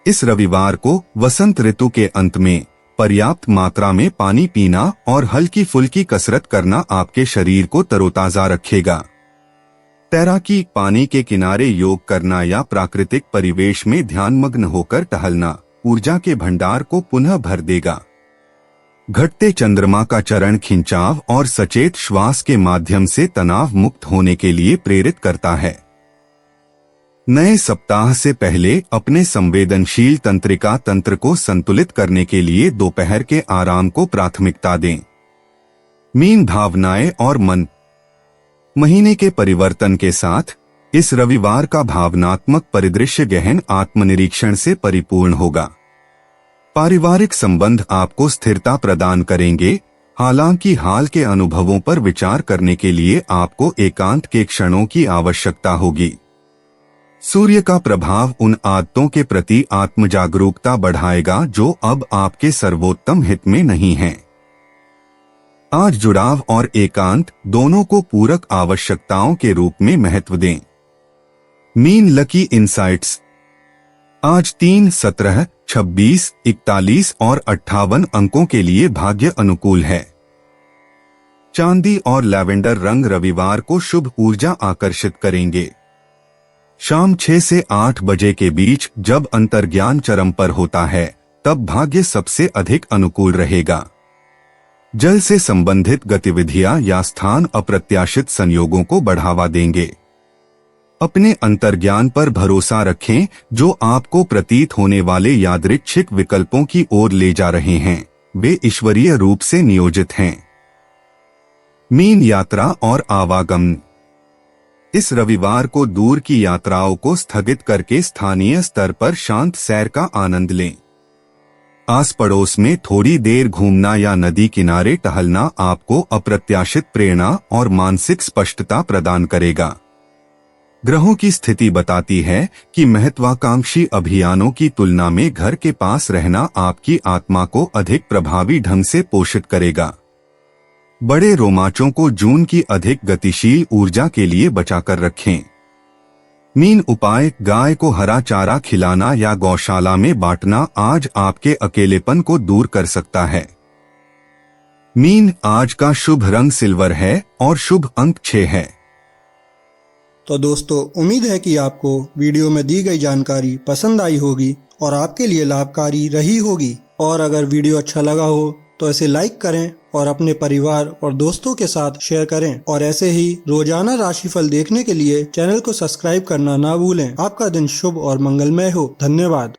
इस रविवार को वसंत ऋतु के अंत में पर्याप्त मात्रा में पानी पीना और हल्की फुल्की कसरत करना आपके शरीर को तरोताजा रखेगा। तैराकी, पानी के किनारे योग करना या प्राकृतिक परिवेश में ध्यानमग्न होकर टहलना ऊर्जा के भंडार को पुनः भर देगा। घटते चंद्रमा का चरण खिंचाव और सचेत श्वास के माध्यम से तनाव मुक्त होने के लिए प्रेरित करता है। नए सप्ताह से पहले अपने संवेदनशील तंत्रिका तंत्र को संतुलित करने के लिए दोपहर के आराम को प्राथमिकता दें। मीन, भावनाएं और मन। महीने के परिवर्तन के साथ इस रविवार का भावनात्मक परिदृश्य गहन आत्मनिरीक्षण से परिपूर्ण होगा। पारिवारिक संबंध आपको स्थिरता प्रदान करेंगे, हालांकि हाल के अनुभवों पर विचार करने के लिए आपको एकांत के क्षणों की आवश्यकता होगी। सूर्य का प्रभाव उन आदतों के प्रति आत्मजागरूकता बढ़ाएगा जो अब आपके सर्वोत्तम हित में नहीं हैं। आज जुड़ाव और एकांत दोनों को पूरक आवश्यकताओं के रूप में महत्व दें। Mean lucky insights. आज 3, 17, 26, 41 और 58 अंकों के लिए भाग्य अनुकूल है। चांदी और लैवेंडर रंग रविवार को शुभ ऊर्जा आकर्षित करेंगे। शाम 6 से 8 बजे के बीच जब अंतर्ज्ञान चरम पर होता है, तब भाग्य सबसे अधिक अनुकूल रहेगा। जल से संबंधित गतिविधियां या स्थान अप्रत्याशित संयोगों को बढ़ावा देंगे। अपने अंतर्ज्ञान पर भरोसा रखें, जो आपको प्रतीत होने वाले यादृच्छिक विकल्पों की ओर ले जा रहे हैं, वे ईश्वरीय रूप से नियोजित हैं। मीन, यात्रा और आवागमन। इस रविवार को दूर की यात्राओं को स्थगित करके स्थानीय स्तर पर शांत सैर का आनंद लें। आस पड़ोस में थोड़ी देर घूमना या नदी किनारे टहलना आपको अप्रत्याशित प्रेरणा और मानसिक स्पष्टता प्रदान करेगा। ग्रहों की स्थिति बताती है कि महत्वाकांक्षी अभियानों की तुलना में घर के पास रहना आपकी आत्मा को अधिक प्रभावी ढंग से पोषित करेगा। बड़े रोमांचों को जून की अधिक गतिशील ऊर्जा के लिए बचाकर रखें। मीन उपाय, गाय को हरा चारा खिलाना या गौशाला में बांटना आज आपके अकेलेपन को दूर कर सकता है। मीन, आज का शुभ रंग सिल्वर है और शुभ अंक 6 है। तो दोस्तों, उम्मीद है कि आपको वीडियो में दी गई जानकारी पसंद आई होगी और आपके लिए लाभकारी रही होगी। और अगर वीडियो अच्छा लगा हो तो इसे लाइक करें और अपने परिवार और दोस्तों के साथ शेयर करें। और ऐसे ही रोजाना राशिफल देखने के लिए चैनल को सब्सक्राइब करना ना भूलें। आपका दिन शुभ और मंगलमय हो। धन्यवाद।